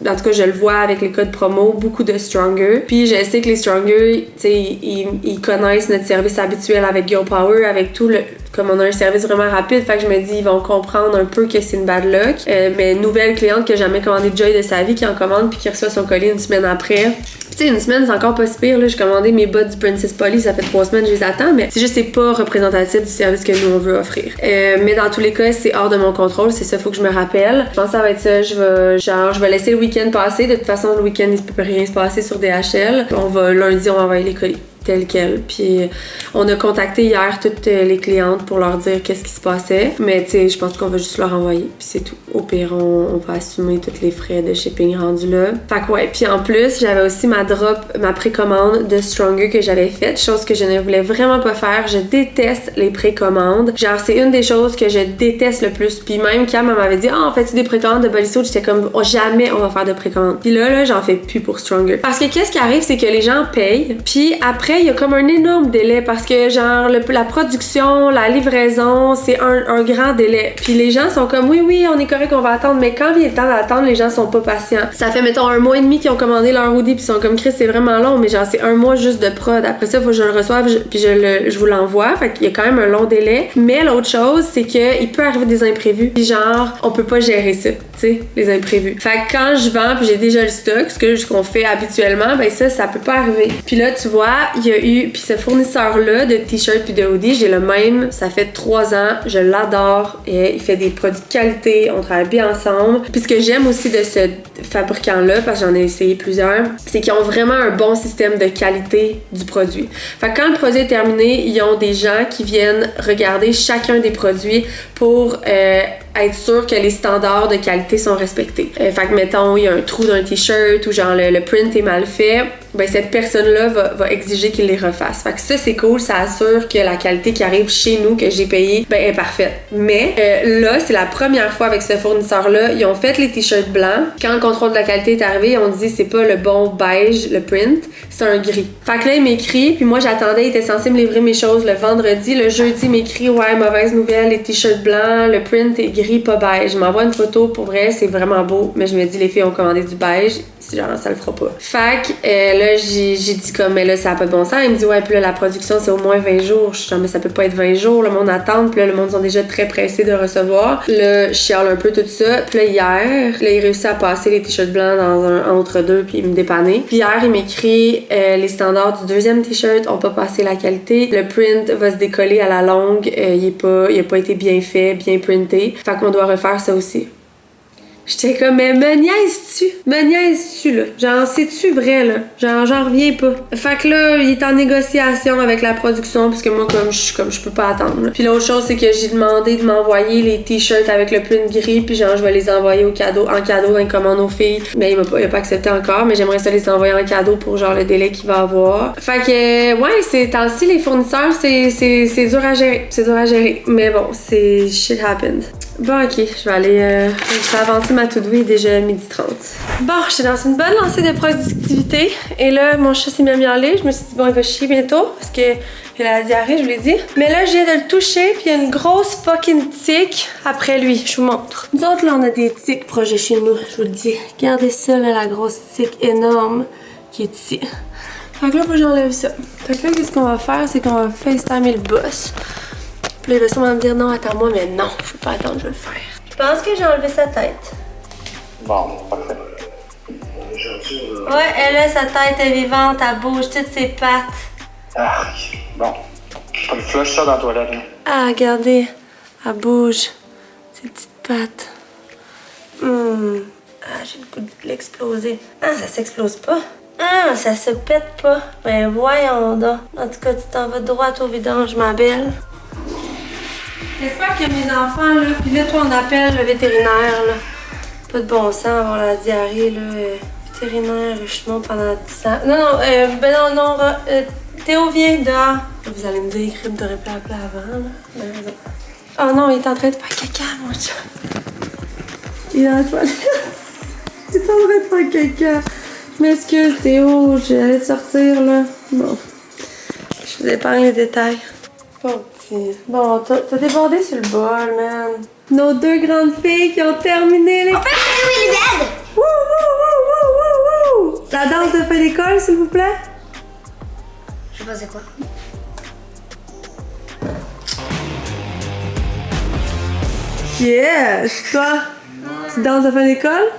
A: en tout cas je le vois avec les codes promo, beaucoup de Stronger. Puis je sais que les Stronger, tu sais, ils connaissent notre service habituel avec Girl Power, avec tout le... Comme on a un service vraiment rapide, fait que je me dis, ils vont comprendre un peu que c'est une bad luck. Mais nouvelle cliente qui a jamais commandé de Joy de sa vie, qui en commande puis qui reçoit son colis une semaine après. Tu sais, une semaine, c'est encore pas si pire, là. J'ai commandé mes bottes du Princess Polly, ça fait 3 semaines que je les attends, mais c'est juste, c'est pas représentatif du service que nous, on veut offrir. Mais dans tous les cas, c'est hors de mon contrôle, c'est ça, faut que je me rappelle. Je pense que ça va être ça, je vais laisser le week-end passer. De toute façon, le week-end, il peut rien se passer sur DHL. Lundi, on va envoyer les colis. Tel quel. Puis on a contacté hier toutes les clientes pour leur dire qu'est-ce qui se passait. Mais tu sais, je pense qu'on va juste leur envoyer. Puis c'est tout. Au pire, on va assumer tous les frais de shipping rendus là. Fait que ouais. Puis en plus, j'avais aussi ma précommande de Stronger que j'avais faite. Chose que je ne voulais vraiment pas faire. Je déteste les précommandes. Genre, c'est une des choses que je déteste le plus. Puis même Cam m'avait dit, on fait-tu des précommandes de bodysuit? J'étais comme, jamais on va faire de précommande. Puis là, j'en fais plus pour Stronger. Parce que qu'est-ce qui arrive, c'est que les gens payent. Puis après, il y a comme un énorme délai parce que genre la production, la livraison, c'est un grand délai. Puis les gens sont comme oui, on est correct, on va attendre, mais quand vient le temps d'attendre, les gens sont pas patients. Ça fait mettons 1 mois et demi qu'ils ont commandé leur hoodie puis ils sont comme Chris, c'est vraiment long, mais genre c'est 1 mois juste de prod. Après ça, faut que je le reçoive puis je vous l'envoie. Fait qu'il y a quand même un long délai. Mais l'autre chose, c'est que il peut arriver des imprévus. Puis genre, on peut pas gérer ça, tu sais, les imprévus. Fait que quand je vends puis j'ai déjà le stock, ce qu'on fait habituellement, ben ça peut pas arriver. Puis là, tu vois, il y a eu, puis ce fournisseur-là de t-shirts puis de hoodies, j'ai le même, ça fait 3 ans, je l'adore, et il fait des produits de qualité, on travaille bien ensemble. Puis ce que j'aime aussi de ce fabricant-là, parce que j'en ai essayé plusieurs, c'est qu'ils ont vraiment un bon système de qualité du produit. Fait que quand le produit est terminé, ils ont des gens qui viennent regarder chacun des produits pour être sûr que les standards de qualité sont respectés. Fait que mettons, il y a un trou d'un t-shirt ou genre le print est mal fait, ben cette personne-là va exiger qu'il les refasse. Fait que ça, c'est cool, ça assure que la qualité qui arrive chez nous, que j'ai payé, ben est parfaite. Mais là, c'est la première fois avec ce fournisseur-là, ils ont fait les t-shirts blancs. Quand le contrôle de la qualité est arrivé, ils ont dit c'est pas le bon beige, le print, c'est un gris. Fait que là, il m'écrit, puis moi j'attendais, il était censé me livrer mes choses le vendredi. Le jeudi, il m'écrit ouais, mauvaise nouvelle, les t-shirts blancs, le print est gris, pas beige. Je m'envoie une photo, pour vrai, c'est vraiment beau, mais je me dis les filles ont commandé du beige, genre ça le fera pas. Fait que là, j'ai dit comme, mais là, ça a pas de bon sens. Il me dit, ouais, puis là, la production, c'est au moins 20 jours. Je suis genre, mais ça peut pas être 20 jours, le monde attend, puis là, le monde sont déjà très pressés de recevoir. Là, je chiale un peu tout ça. Puis là, hier, là, il réussit à passer les t-shirts blancs dans un entre-deux, puis il me dépanner. Puis hier, il m'écrit, les standards du deuxième t-shirt ont pas passé la qualité. Le print va se décoller à la longue. Il a pas été bien fait, bien printé. Fait qu'on doit refaire ça aussi. J'étais comme, mais me niaises-tu, là? Genre, c'est-tu vrai, là? Genre, j'en reviens pas. Fait que là, il est en négociation avec la production, parce que moi, je peux pas attendre, là. Puis l'autre chose, c'est que j'ai demandé de m'envoyer les t-shirts avec le print gris, puis genre, je vais les envoyer en cadeau dans les commandes aux filles. Mais il a pas accepté encore, mais j'aimerais ça les envoyer en cadeau pour genre le délai qu'il va avoir. Fait que, ouais, c'est temps-ci, les fournisseurs, c'est dur à gérer. Mais bon, shit happened. Bon, ok, je vais aller avancer ma to-do, il est déjà 12h30. Bon, j'étais dans une bonne lancée de productivité et là, mon chat s'est mis en lit. Je me suis dit, bon, il va chier bientôt parce que il a la diarrhée, je vous l'ai dit. Mais là, je viens de le toucher puis il y a une grosse fucking tique après lui. Je vous montre. Nous autres, là, on a des tiques proches de chez nous, je vous le dis. Regardez ça, là, la grosse tique énorme qui est ici. Fait que là, j'enlève ça. Fait que là, qu'est-ce qu'on va faire, c'est qu'on va FaceTimer le boss. Puis là, il va sûrement me dire non, attends-moi, mais non, je peux pas attendre, je vais le faire. Je pense que j'ai enlevé sa tête.
J: Bon, parfait.
A: Ouais, elle a sa tête est vivante, elle bouge toutes ses pattes.
J: Ah, bon. Je peux flush ça dans la toilette, là.
A: Ah, regardez, elle bouge. Ses petites pattes. Ah, j'ai le goût de l'exploser. Ah, ça s'explose pas. Ah, ça se pète pas. Ben voyons donc. En tout cas, tu t'en vas droit au vidange, ma belle. J'espère que mes enfants, là, puis là, toi, on appelle le vétérinaire, là. Pas de bon sens avoir la diarrhée, là. Vétérinaire, Richemont pendant 10 ans. Non, Théo, viens dehors. Vous allez me dire, Crip devrait pas appeler avant, là. Ben, raison. Oh non, il est en train de faire caca, mon chat. Il est dans la toilette. Il est en train de faire caca. Je m'excuse, Théo, j'allais te sortir, là. Bon. Je vous épargne les détails. Bon, t'as débordé sur le bol, man. Nos 2 grandes filles qui ont terminé les...
F: On peut jouer les bêtes!
A: Wouh, wouh, wouh, wouh, wouh! La danse de fin d'école, s'il vous plaît?
F: Je sais pas c'est quoi.
A: Yes! Toi, tu danses de fin d'école?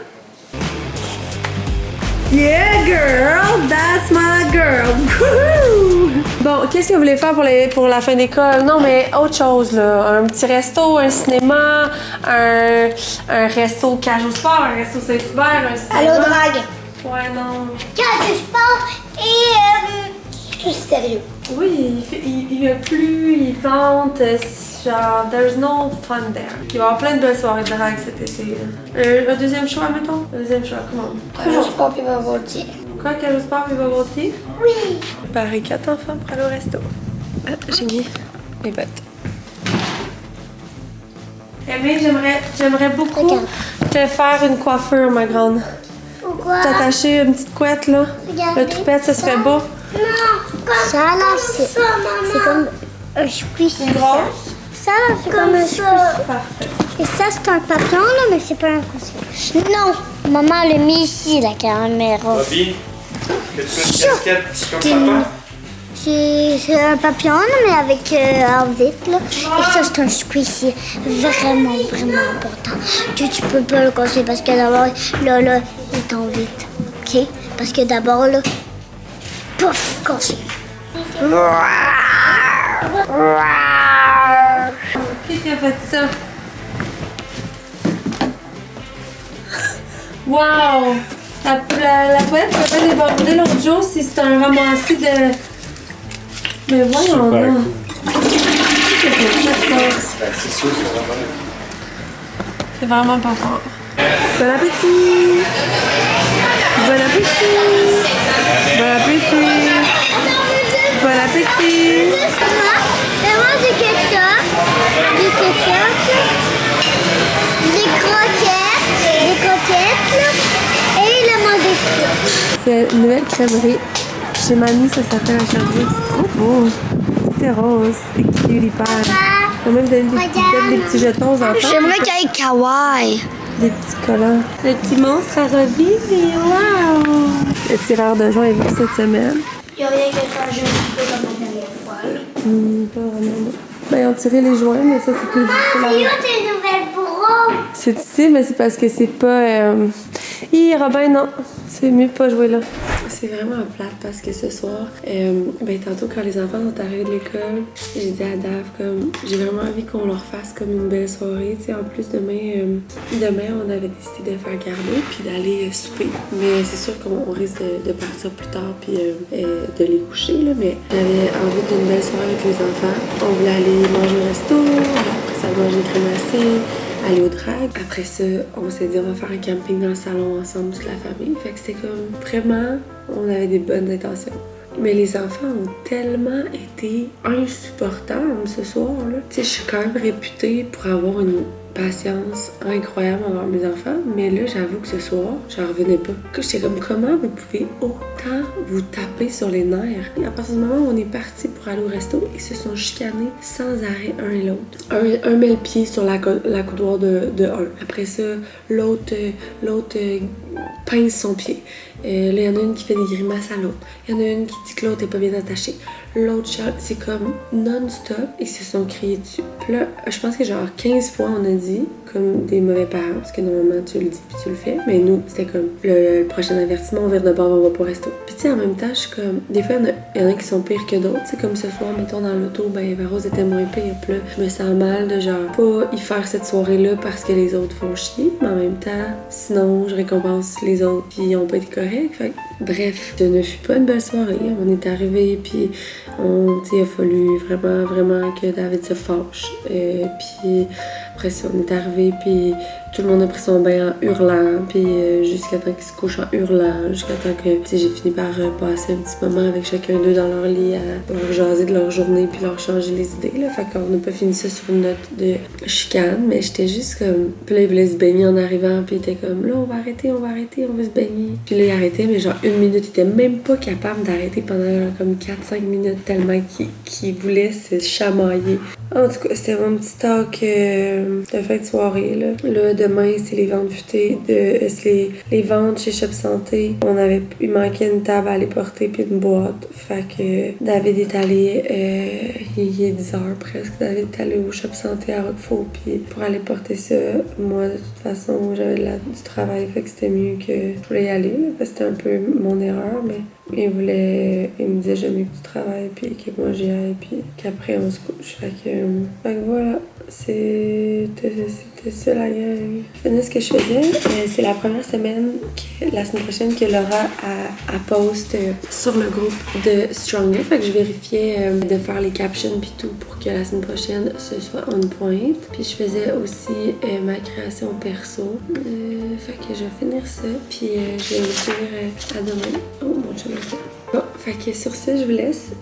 A: Yeah, girl! That's my girl! Woohoo! Bon, qu'est-ce que vous voulez faire pour la fin d'école? Non, mais autre chose, là. Un petit resto, un cinéma, un resto cage au sport, un resto Saint-Hubert, un cinéma.
F: Allô, drague?
A: Ouais, non.
F: Cage au sport et... tout sérieux.
A: Oui, il a plu, il vente, genre, there's no fun there. Il va y avoir plein de belles soirées de drague cet été. Un deuxième choix, mettons? Un deuxième choix, comment?
F: Cage au sport puis bubble tea.
A: Quoi, cage au sport puis bubble tea?
F: Oui.
A: Préparer 4 enfants pour aller au resto. Ah, j'ai mis mes bottes. Aimée, j'aimerais beaucoup te faire une coiffure, ma grande.
F: Pourquoi?
A: T'attacher une petite couette, là.
F: Regardez
A: Le toupette, ça serait beau.
F: Ça là, c'est comme un squishy. Ça là, c'est comme un squishy. Et ça, c'est un papillon là, mais c'est pas un coussin. Non, maman l'a mis ici, la caméra.
K: Bobby, fais-tu une casquette comme papa?
F: C'est un papillon, là, mais avec un vite, là. Et ça, c'est un squishy. Vraiment, vraiment important. Tu peux pas le casser parce que d'abord, là, il est en vite. OK? Parce que d'abord, là, pouf, cassé.
A: Qui a fait ça? Wow! La toilette qui avait débordé l'autre jour, c'est un ramassé de... Mais voyons là.
K: C'est sûr, c'est vraiment...
A: C'est vraiment pas fort. Bon appétit! Bon appétit! Bon appétit! Bon appétit!
F: Moi, du ketchup, des croquettes, là, et le mot
A: C'est une nouvelle crèmerie. Chez Mamie, ça s'appelle un Sherbrooke. C'est trop beau. C'était rose. C'est cutie pie. On a même donné des petits jetons aux enfants.
F: J'aimerais qu'il y ait kawaii.
A: Des petits collants. Le petit monstre a revivre. Wow! Le tireur de joint est venu cette semaine.
F: Il n'y a rien que changer un peu comme la dernière fois.
A: Pas vraiment. Ben, ils ont tiré les joints, mais ça, c'est plus difficile.
F: C'est où tes nouvelles bras?
A: C'est ici, mais c'est parce que c'est pas... Robin, non. C'est mieux de pas jouer là. C'est vraiment plate parce que ce soir, tantôt quand les enfants sont arrivés de l'école, j'ai dit à Dave comme j'ai vraiment envie qu'on leur fasse comme une belle soirée. Tu sais, en plus demain, on avait décidé de faire garder puis d'aller souper. Mais c'est sûr qu'on risque de partir plus tard puis de les coucher là. Mais j'avais envie d'une belle soirée avec les enfants. On voulait aller manger au resto, après ça manger crème glacée, aller au drag. Après ça, on s'est dit on va faire un camping dans le salon ensemble, toute la famille. Fait que c'était comme vraiment, on avait des bonnes intentions. Mais les enfants ont tellement été insupportables ce soir-là. Tu sais, je suis quand même réputée pour avoir une patience incroyable envers mes enfants, mais là, j'avoue que ce soir, j'en revenais pas. J'étais comme, comment vous pouvez autant vous taper sur les nerfs? Et à partir du moment où on est parti pour aller au resto, ils se sont chicanés sans arrêt un et l'autre. Un met le pied sur la coudoir de un. Après ça, l'autre pince son pied. Là, il y en a une qui fait des grimaces à l'autre. Il y en a une qui dit que l'autre est pas bien attachée. L'autre chat, c'est comme non-stop. Ils se sont criés dessus. Puis là, je pense que genre 15 fois, on a dit, comme des mauvais parents, parce que normalement, tu le dis puis tu le fais. Mais nous, c'était comme le prochain avertissement, on vire de bord, on va pas au resto. Puis tu sais, en même temps, je suis comme, des fois, il y en a qui sont pires que d'autres. C'est comme ce soir, mettons, dans l'auto, Rose était moins pire. Puis là, je me sens mal de genre, pas y faire cette soirée-là parce que les autres font chier. Mais en même temps, sinon, je récompense les autres puis ils ont pas été corrects. Fait que, bref, ce ne fut pas une belle soirée. On est arrivés puis il a fallu vraiment que David se fâche. Puis après ça, on est arrivé puis tout le monde a pris son bain en hurlant, puis jusqu'à temps qu'ils se couchent en hurlant, jusqu'à temps que j'ai fini par passer un petit moment avec chacun d'eux dans leur lit à leur jaser de leur journée puis leur changer les idées. Là. Fait qu'on n'a pas fini ça sur une note de chicane, mais j'étais juste comme... Puis là, ils voulaient se baigner en arrivant, puis ils étaient comme là, on va arrêter, on veut se baigner. Puis là, ils arrêtaient, mais genre 1 minute, ils étaient même pas capables d'arrêter pendant comme 4-5 minutes tellement qu'ils voulaient se chamailler. En tout cas, c'était mon petit talk de fin de soirée. Là, demain, c'est les ventes futées. C'est les ventes chez Shop Santé. Il manquait une table à aller porter puis une boîte. Fait que David est allé, il est 10h presque, David est allé au Shop Santé à Roquefort puis pour aller porter ça. Moi, de toute façon, j'avais du travail, fait que c'était mieux que je voulais y aller, là, parce que c'était un peu mon erreur, mais il me disait j'aime mieux que tu travailles puis que moi j'y aille puis qu'après on se couche. Fait que voilà, c'était ça la gang. Je faisais ce que je faisais. C'est la première semaine, la semaine prochaine, que Laura a post sur le groupe de Stronger. Fait que je vérifiais de faire les captions puis tout pour que la semaine prochaine ce soit on point. Puis je faisais aussi ma création perso. Fait que je vais finir ça puis je vais vous dire à demain. Oh mon Dieu. Bon, Fait que sur ça, je vous laisse.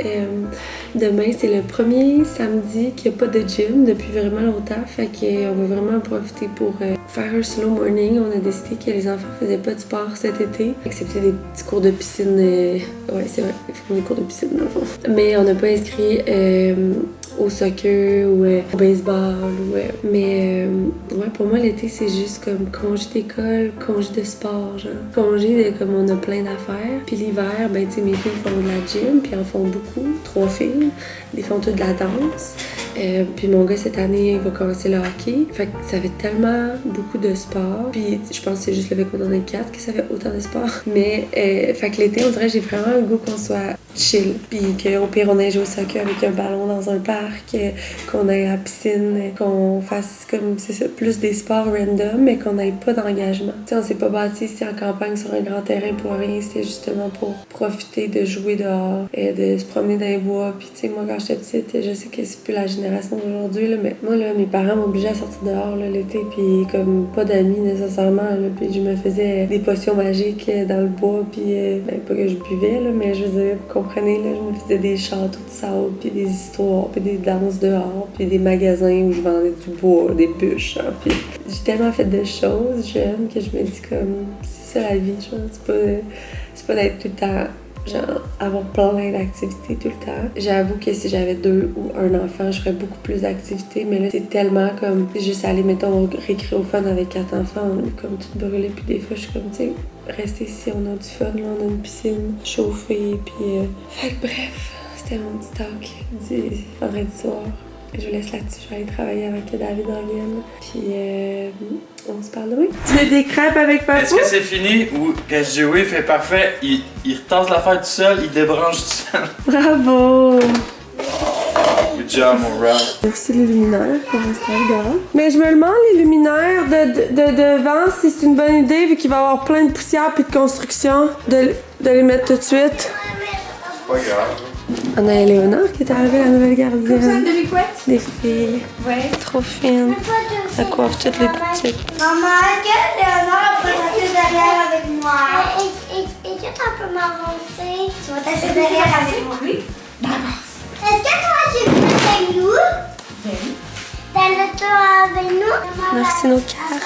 A: Demain, c'est le premier samedi qu'il n'y a pas de gym depuis vraiment longtemps. Fait qu'on va vraiment en profiter pour faire un slow morning. On a décidé que les enfants faisaient pas de sport cet été, excepté des petits cours de piscine. Ouais, c'est vrai, ils font des cours de piscine dans le fond. Mais on n'a pas inscrit au soccer ou au baseball. Mais ouais, pour moi, l'été, c'est juste comme congé d'école, congé de sport, genre. Congé de comme on a plein d'affaires. Puis l'hiver, ben, tu sais, mes filles font de la gym, puis elles en font beaucoup. 3 filles. Ils font toutes de la danse. Puis mon gars, cette année, il va commencer le hockey. Fait que ça fait tellement beaucoup de sport. Puis je pense que c'est juste le fait qu'on en ait 4 que ça fait autant de sport. Mais, fait que l'été, on dirait que j'ai vraiment le goût qu'on soit chill. Puis qu'au pire, on aille jouer au soccer avec un ballon dans un parc, qu'on aille à la piscine, qu'on fasse comme, c'est ça, plus des sports random, mais qu'on n'aille pas d'engagement. Tu sais, on s'est pas bâti ici en campagne sur un grand terrain pour rien. C'était justement pour profiter de jouer dehors et de se promener dans les bois. Puis tu sais, moi, quand j'étais petite, je sais que c'est plus la génération d'aujourd'hui, là, mais moi, là, mes parents m'obligeaient à sortir dehors là, l'été, puis comme pas d'amis nécessairement, là, puis je me faisais des potions magiques dans le bois, puis ben, pas que je buvais, là, mais je veux dire, vous comprenez, là, je me faisais des châteaux de sable, puis des histoires, puis des danses dehors, puis des magasins où je vendais du bois, des bûches, hein, puis j'ai tellement fait de choses jeune que je me dis comme, c'est ça la vie, genre, c'est pas d'être tout le temps genre avoir plein d'activités tout le temps. J'avoue que si j'avais 2 ou un enfant, je ferais beaucoup plus d'activités, mais là, c'est tellement comme juste aller, mettons, au récréophone avec 4 enfants, on est comme tout brûlé, puis des fois, je suis comme, tu sais, rester ici, on a du fun, là, on a une piscine chauffée, puis... Fait que bref, c'était mon petit talk du vendredi soir. Je vous laisse là-dessus, je vais aller travailler avec David en Vienne, puis on se parle demain. Tu mets des crêpes avec papa?
K: Est-ce que c'est fini ou que Joey fait parfait, il retasse l'affaire tout seul, il débranche tout seul?
A: Bravo!
K: Good job, mon Ralph.
A: Merci les luminaires qu'on reste à regarder. Mais je me demande, les luminaires de devant, si c'est une bonne idée, vu qu'il va y avoir plein de poussière et de construction, de les mettre tout de suite.
K: C'est pas grave.
A: On a Éléonore qui est arrivée, la nouvelle gardienne.
C: Comme ça, une demi-couette?
A: Des filles.
C: Ouais.
A: Trop fine. Elle coiffe toutes les petites.
F: Maman, est-ce que Léonore peut rester derrière avec moi? Est-ce que tu peux m'avancer? Tu vas t'asseoir derrière avec moi?
C: Oui. D'accord.
F: Est-ce que toi, tu veux avec nous?
C: Oui.
F: T'as le tour avec nous?
A: Merci nos cartes.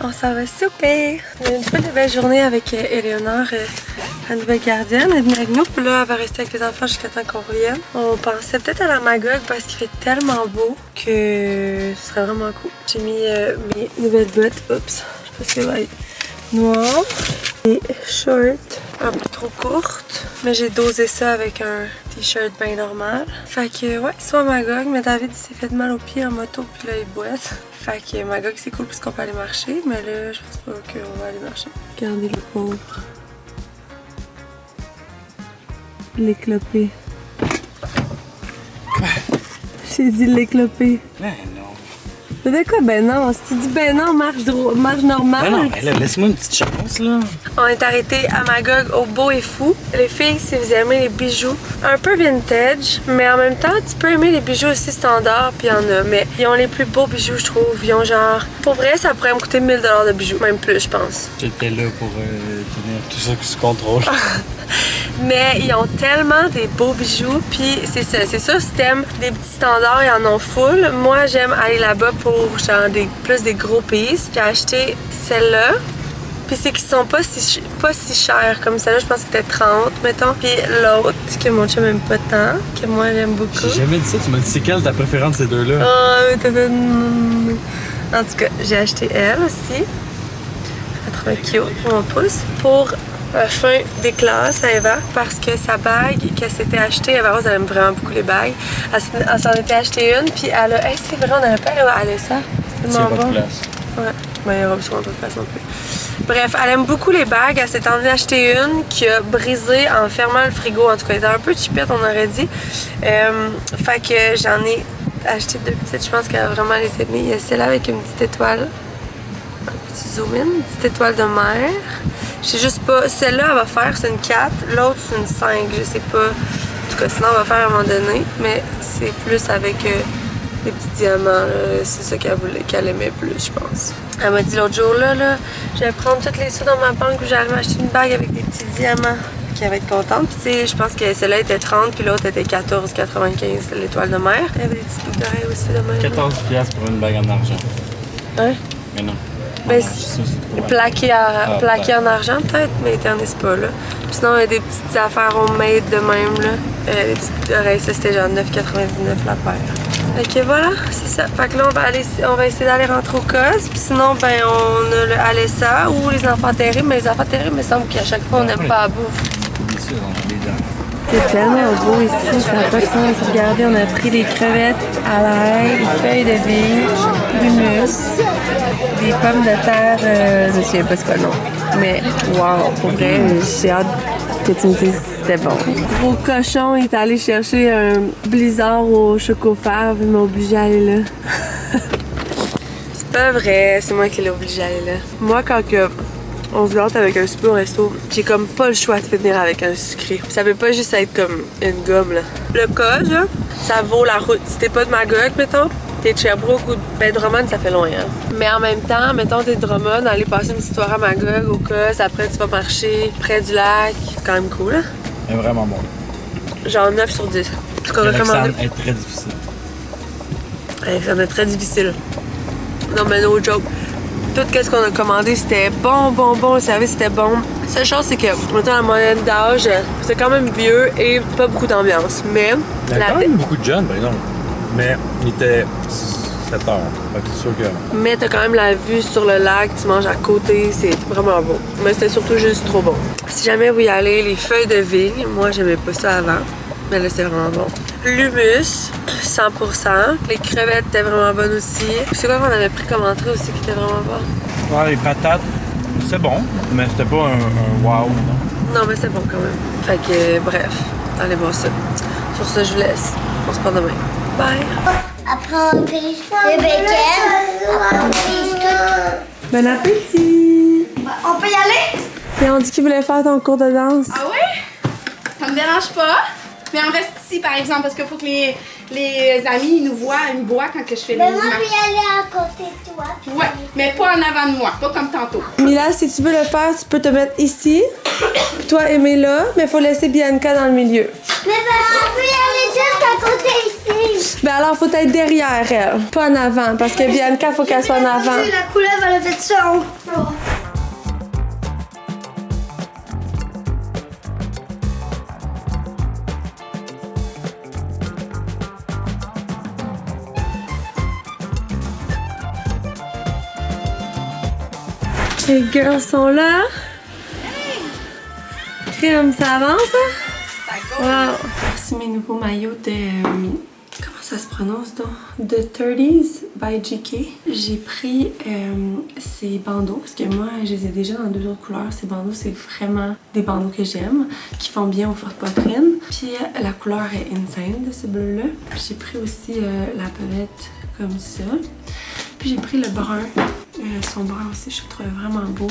A: On s'en va souper. On a eu une fois de belle journée avec Éléonore, la nouvelle gardienne. Elle est venue avec nous. Puis là, elle va rester avec les enfants jusqu'à temps qu'on revienne. On pensait peut-être à la Magog parce qu'il fait tellement beau que ce serait vraiment cool. J'ai mis mes nouvelles bottes. Oups, je sais pas si c'est vrai. Noires. Et shorts un peu trop courtes. Mais j'ai dosé ça avec un t-shirt bien normal. Fait que ouais, soit Magog, mais David il s'est fait mal aux pieds en moto puis là il boite. Fait que Magog c'est cool parce qu'on peut aller marcher, mais là je pense pas qu'on va aller marcher. Regardez le pauvre. L'éclopé. J'ai dit l'éclopé.
K: Ben non.
A: Mais de quoi ben non? Si tu dis ben non, marche normale.
K: Ben non, mais là, laisse-moi une petite chance, là.
A: On est arrêté à Magog au Beau et Fou. Les filles, si vous aimez les bijoux, un peu vintage, mais en même temps, tu peux aimer les bijoux aussi standards, puis il y en a. Mais ils ont les plus beaux bijoux, je trouve. Ils ont genre... Pour vrai, ça pourrait me coûter 1000 $ de bijoux, même plus, je pense.
K: J'étais là pour tenir tout ça sous contrôle.
A: Mais ils ont tellement des beaux bijoux, puis c'est ça, si t'aimes des petits standards, ils en ont full. Moi, j'aime aller là-bas pour genre plus des gros pieces. J'ai acheté celle-là, puis c'est qu'ils sont pas si chers comme celle-là, je pense que c'était 30, mettons. Puis l'autre, que mon chum aime pas tant, que moi j'aime beaucoup.
K: J'ai jamais dit ça, tu m'as dit c'est quelle ta préférence de ces deux-là?
A: Ah, mais t'as fait... En tout cas, j'ai acheté elle aussi. Elle trouve cute pour mon pouce. Pour fin des classes à Eva, parce que sa bague qu'elle s'était achetée, Eva Rose elle aime vraiment beaucoup les bagues, elle s'en était acheté une, puis elle a, hey, c'est vrai, on n'avait pas aller ça, c'est tellement bon. Ouais, mais il n'y aura pas de place non plus. Bref, elle aime beaucoup les bagues, elle s'est en train d'acheter une qui a brisé en fermant le frigo, en tout cas elle était un peu chipette on aurait dit, fait que j'en ai acheté 2 petites, je pense qu'elle va vraiment les aimer. Il y a celle-là avec une petite étoile, un petit zoom in, une petite étoile de mer. Je sais juste pas, celle-là elle va faire, c'est une 4, l'autre c'est une 5, je sais pas. En tout cas, sinon on va faire à un moment donné, mais c'est plus avec les petits diamants, c'est ça qu'elle aimait plus, je pense. Elle m'a dit l'autre jour, là, je vais prendre toutes les sous dans ma banque, puis j'arrive à acheter une bague avec des petits diamants. qu'elle va être contente. Puis tu sais, je pense que celle-là était 30 puis l'autre était 14,95 l'étoile de mer. Elle avait des petits boucles d'oreilles aussi de même.
K: 14$ pour une bague en argent.
A: Hein?
K: Mais non.
A: Ben, plaqué en argent peut-être, mais t'en es pas là. Puis sinon, il y a des petites affaires homemade de même là. Les petites boucles d'oreilles, ça c'était genre 9,99 la paire. Fait que voilà, c'est ça. Fait que là, on va essayer d'aller rentrer au COS. Puis sinon, ben, on a le Alessa ou les enfants terribles. Mais les enfants terribles, il me semble qu'à chaque fois, on n'aime pas la bouffe. C'est tellement beau ici, ça n'a pas de sens. Regardez, on a pris des crevettes à l'ail, des feuilles de vigne, du l'humus, des pommes de terre, je ne sais pas c'est quoi le nom. Mais wow, pour vrai, j'ai hâte que tu me dises si c'était bon. Gros cochon est allé chercher un blizzard au chocofave, il m'a obligé à aller là. C'est pas vrai, c'est moi qui l'ai obligé à aller là. Moi, quand on se gâte avec un super au resto, j'ai comme pas le choix de finir avec un sucré. Ça peut pas juste être comme une gomme là. Le COS, là, ça vaut la route. Si t'es pas de Magog, mettons, t'es de Sherbrooke ou de Drummond, ça fait loin, hein. Mais en même temps, mettons t'es de Drummond, aller passer une petite soirée à Magog, au COS, après tu vas marcher près du lac, c'est quand même cool, hein.
K: C'est vraiment bon.
A: Genre 9 sur 10. Ce qu'on recommande.
K: Alexandre est très difficile.
A: Alexandre est très difficile. Non mais no joke. Tout ce qu'on a commandé, c'était bon, le service était bon. La seule chose, c'est que, mettons, la moyenne d'âge, c'est quand même vieux et pas beaucoup d'ambiance. Mais.
L: Il y a quand même beaucoup de jeunes, par exemple. Mais il était 7 heures. C'est sûr que.
A: Mais t'as quand même la vue sur le lac, tu manges à côté, c'est vraiment beau. Mais c'était surtout juste trop bon. Si jamais vous y allez, les feuilles de vigne, moi j'aimais pas ça avant. Mais là, c'est vraiment bon. L'humus, 100%. Les crevettes étaient vraiment bonnes aussi. C'est quoi qu'on avait pris comme entrée aussi qui était vraiment bon?
L: Ouais, les patates, c'est bon, mais c'était pas un wow.
A: Non, mais c'est bon quand même. Fait que, bref, allez voir ça. Sur ce, je vous laisse. On se parle demain. Bye!
F: Après, on pige le bacon. Après, on pige tout.
A: Bon appétit!
C: On peut y aller?
A: Et on dit qu'il voulait faire ton cours de danse.
C: Ah oui? Ça me dérange pas. Mais on reste ici, par exemple, parce qu'il faut que les amis ils nous voient quand que je fais les mouvements.
F: Mais moi, je vais aller à côté de toi.
C: Ouais, mais pas en avant de moi, pas comme tantôt.
A: Mila, si tu veux le faire, tu peux te mettre ici. Puis toi, Aimé là, mais il faut laisser Bianca dans le milieu.
F: Mais on peut y aller juste à côté ici.
A: Ben alors, faut être derrière elle, pas en avant, parce que Bianca, faut qu'elle soit en avant.
F: La couleur, elle a fait ça.
A: Les girls sont là. Crème, ça avance, hein? Wow! Voici mes nouveaux maillots de... comment ça se prononce donc? The 30s by GK. J'ai pris ces bandeaux, parce que moi, je les ai déjà dans 2 autres couleurs. Ces bandeaux, c'est vraiment des bandeaux que j'aime, qui font bien aux fortes poitrines. Puis la couleur est insane de ce bleu-là. J'ai pris aussi la palette comme ça. Puis j'ai pris le brun. Son brun aussi, je le trouve vraiment beau.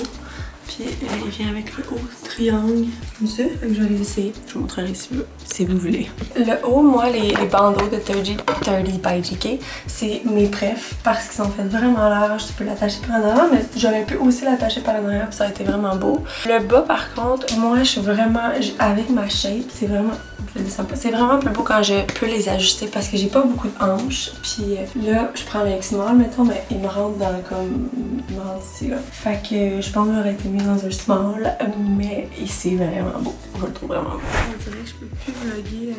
A: Puis il vient avec le haut triangle comme ça. Fait que je vais les essayer. Je vous montrerai si vous voulez. Le haut, moi, les bandeaux de 30 by GK, c'est mes préfs parce qu'ils sont faits vraiment larges. Tu peux l'attacher par en avant, mais j'aurais pu aussi l'attacher par en arrière, puis ça a été vraiment beau. Le bas, par contre, moi, je suis vraiment... avec ma shape, c'est vraiment... Je le descends pas. C'est vraiment plus beau quand je peux les ajuster parce que j'ai pas beaucoup de hanches. Puis là, je prends le X-Small, mettons, mais il me rentre dans comme... il me rentre ici, là. Fait que je pense que j'aurais été mis dans un small, mais c'est vraiment beau. Je le trouve vraiment beau. On dirait que je peux plus vlogger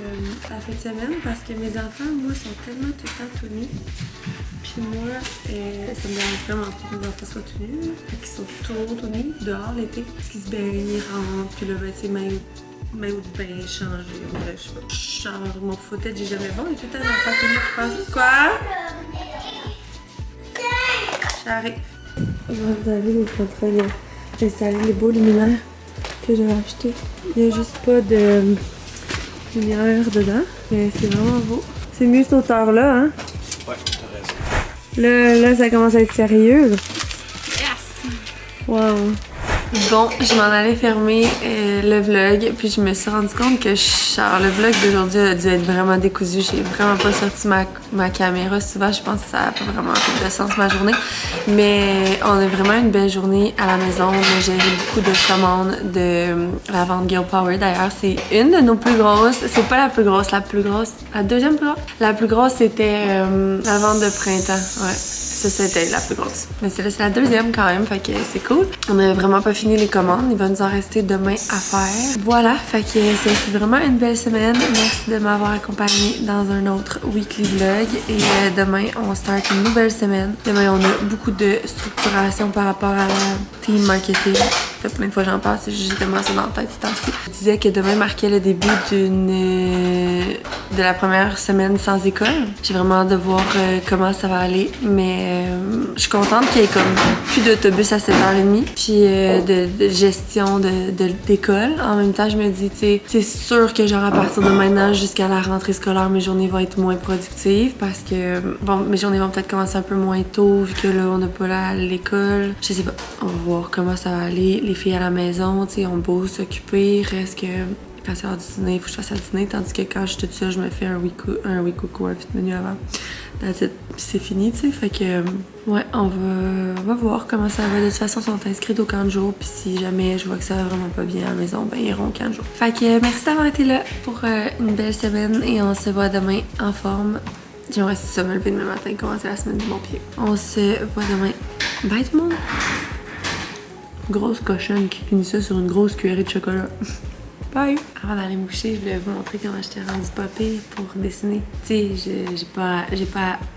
A: la fin de semaine parce que mes enfants, moi, sont tellement tout le temps tout nus. Puis moi, ça me dérange vraiment pas que mes enfants soient tout nus. Fait qu'ils sont tout nus dehors l'été. Parce qu'ils se baignent, ils rentrent, puis là, ben, c'est maillot de bain changé. Bref, je sais pas. Genre, mon footage est jamais bon. Il y a tout le temps d'enfants tout nus qui pensent. Quoi? J'arrive. David est en train d'installer les beaux luminaires que j'avais achetés. Il n'y a juste pas de lumière dedans, mais c'est vraiment beau. C'est mieux cette hauteur-là, hein?
K: Ouais, t'as raison.
A: Là, ça commence à être sérieux, là.
C: Yes!
A: Wow! Bon, je m'en allais fermer le vlog, puis je me suis rendu compte que genre, le vlog d'aujourd'hui a dû être vraiment décousu. J'ai vraiment pas sorti ma caméra souvent, je pense que ça a pas vraiment fait de sens ma journée. Mais on a vraiment une belle journée à la maison. On a géré beaucoup de commandes de la vente Girl Power. D'ailleurs, c'est une de nos plus grosses. C'est pas la plus grosse, la deuxième plus grosse. La plus grosse, c'était la vente de printemps, ouais. Ça, c'était la plus grosse. Mais c'est la deuxième quand même, fait que c'est cool. On a vraiment pas fini les commandes. Il va nous en rester demain à faire. Voilà, fait que c'est vraiment une belle semaine. Merci de m'avoir accompagnée dans un autre weekly vlog. Et demain, on start une nouvelle semaine. Demain, on a beaucoup de structuration par rapport à la team marketing. Ça fait plein de fois j'en parle, j'ai tellement ça dans la tête ce temps-ci. Je disais que demain marquait le début de la première semaine sans école. J'ai vraiment hâte de voir comment ça va aller, mais je suis contente qu'il y ait comme plus d'autobus à 7h30, puis de gestion d'école. En même temps, je me dis, tu sais, c'est sûr que genre à partir de maintenant jusqu'à la rentrée scolaire, mes journées vont être moins productives parce que, bon, mes journées vont peut-être commencer un peu moins tôt vu que là, on n'a pas l'école. Je sais pas, on va voir comment ça va aller. Les filles à la maison, tu sais, on beau s'occuper, reste que quand c'est l'heure du dîner, il faut que je fasse le dîner, tandis que quand je suis toute seule, je me fais un week-cook ou un fit menu avant. Puis c'est fini, tu sais, fait que, ouais, on va voir comment ça va. De toute façon, ils sont inscrits au camp de jour, puis si jamais je vois que ça va vraiment pas bien à la maison, ben ils iront au camp de jour. Fait que merci d'avoir été là pour une belle semaine et on se voit demain en forme. J'aimerais ça me lever demain matin et commencer la semaine de mon pied. On se voit demain. Bye tout le monde! Grosse cochonne qui finissait sur une grosse cuillerée de chocolat. Bye! Avant d'aller me coucher, je voulais vous montrer comment j'étais rendue pas pire pour dessiner. Tu sais,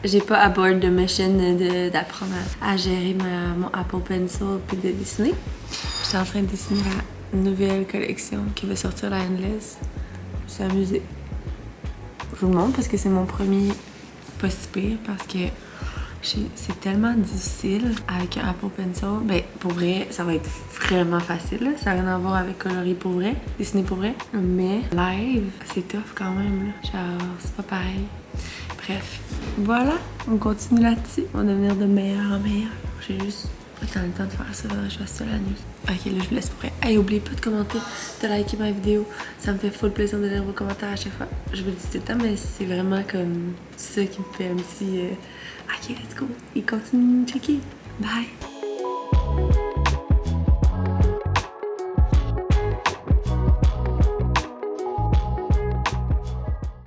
A: j'ai pas à bord de machine d'apprendre à gérer mon Apple Pencil puis de dessiner. J'étais en train de dessiner la nouvelle collection qui va sortir la Endless. Je me suis amusée. Je vous le montre parce que c'est mon premier pas si pire parce que c'est tellement difficile avec un Apple Pencil. Ben, pour vrai, ça va être vraiment facile. Là. Ça n'a rien à voir avec colorier pour vrai, dessiner pour vrai. Mais live, c'est tough quand même. Là. Genre, c'est pas pareil. Bref, voilà. On continue là-dessus. On va devenir de meilleur en meilleur. J'ai juste pas tant le temps de faire ça. Je fasse ça la nuit. Ok, là, je vous laisse pour vrai. Hey, n'oubliez pas de commenter, de liker ma vidéo. Ça me fait full plaisir de lire vos commentaires à chaque fois. Je vous le dis tout le temps, mais c'est vraiment comme ça qui me fait un petit... Ok, let's go. Et continue de checker. Bye!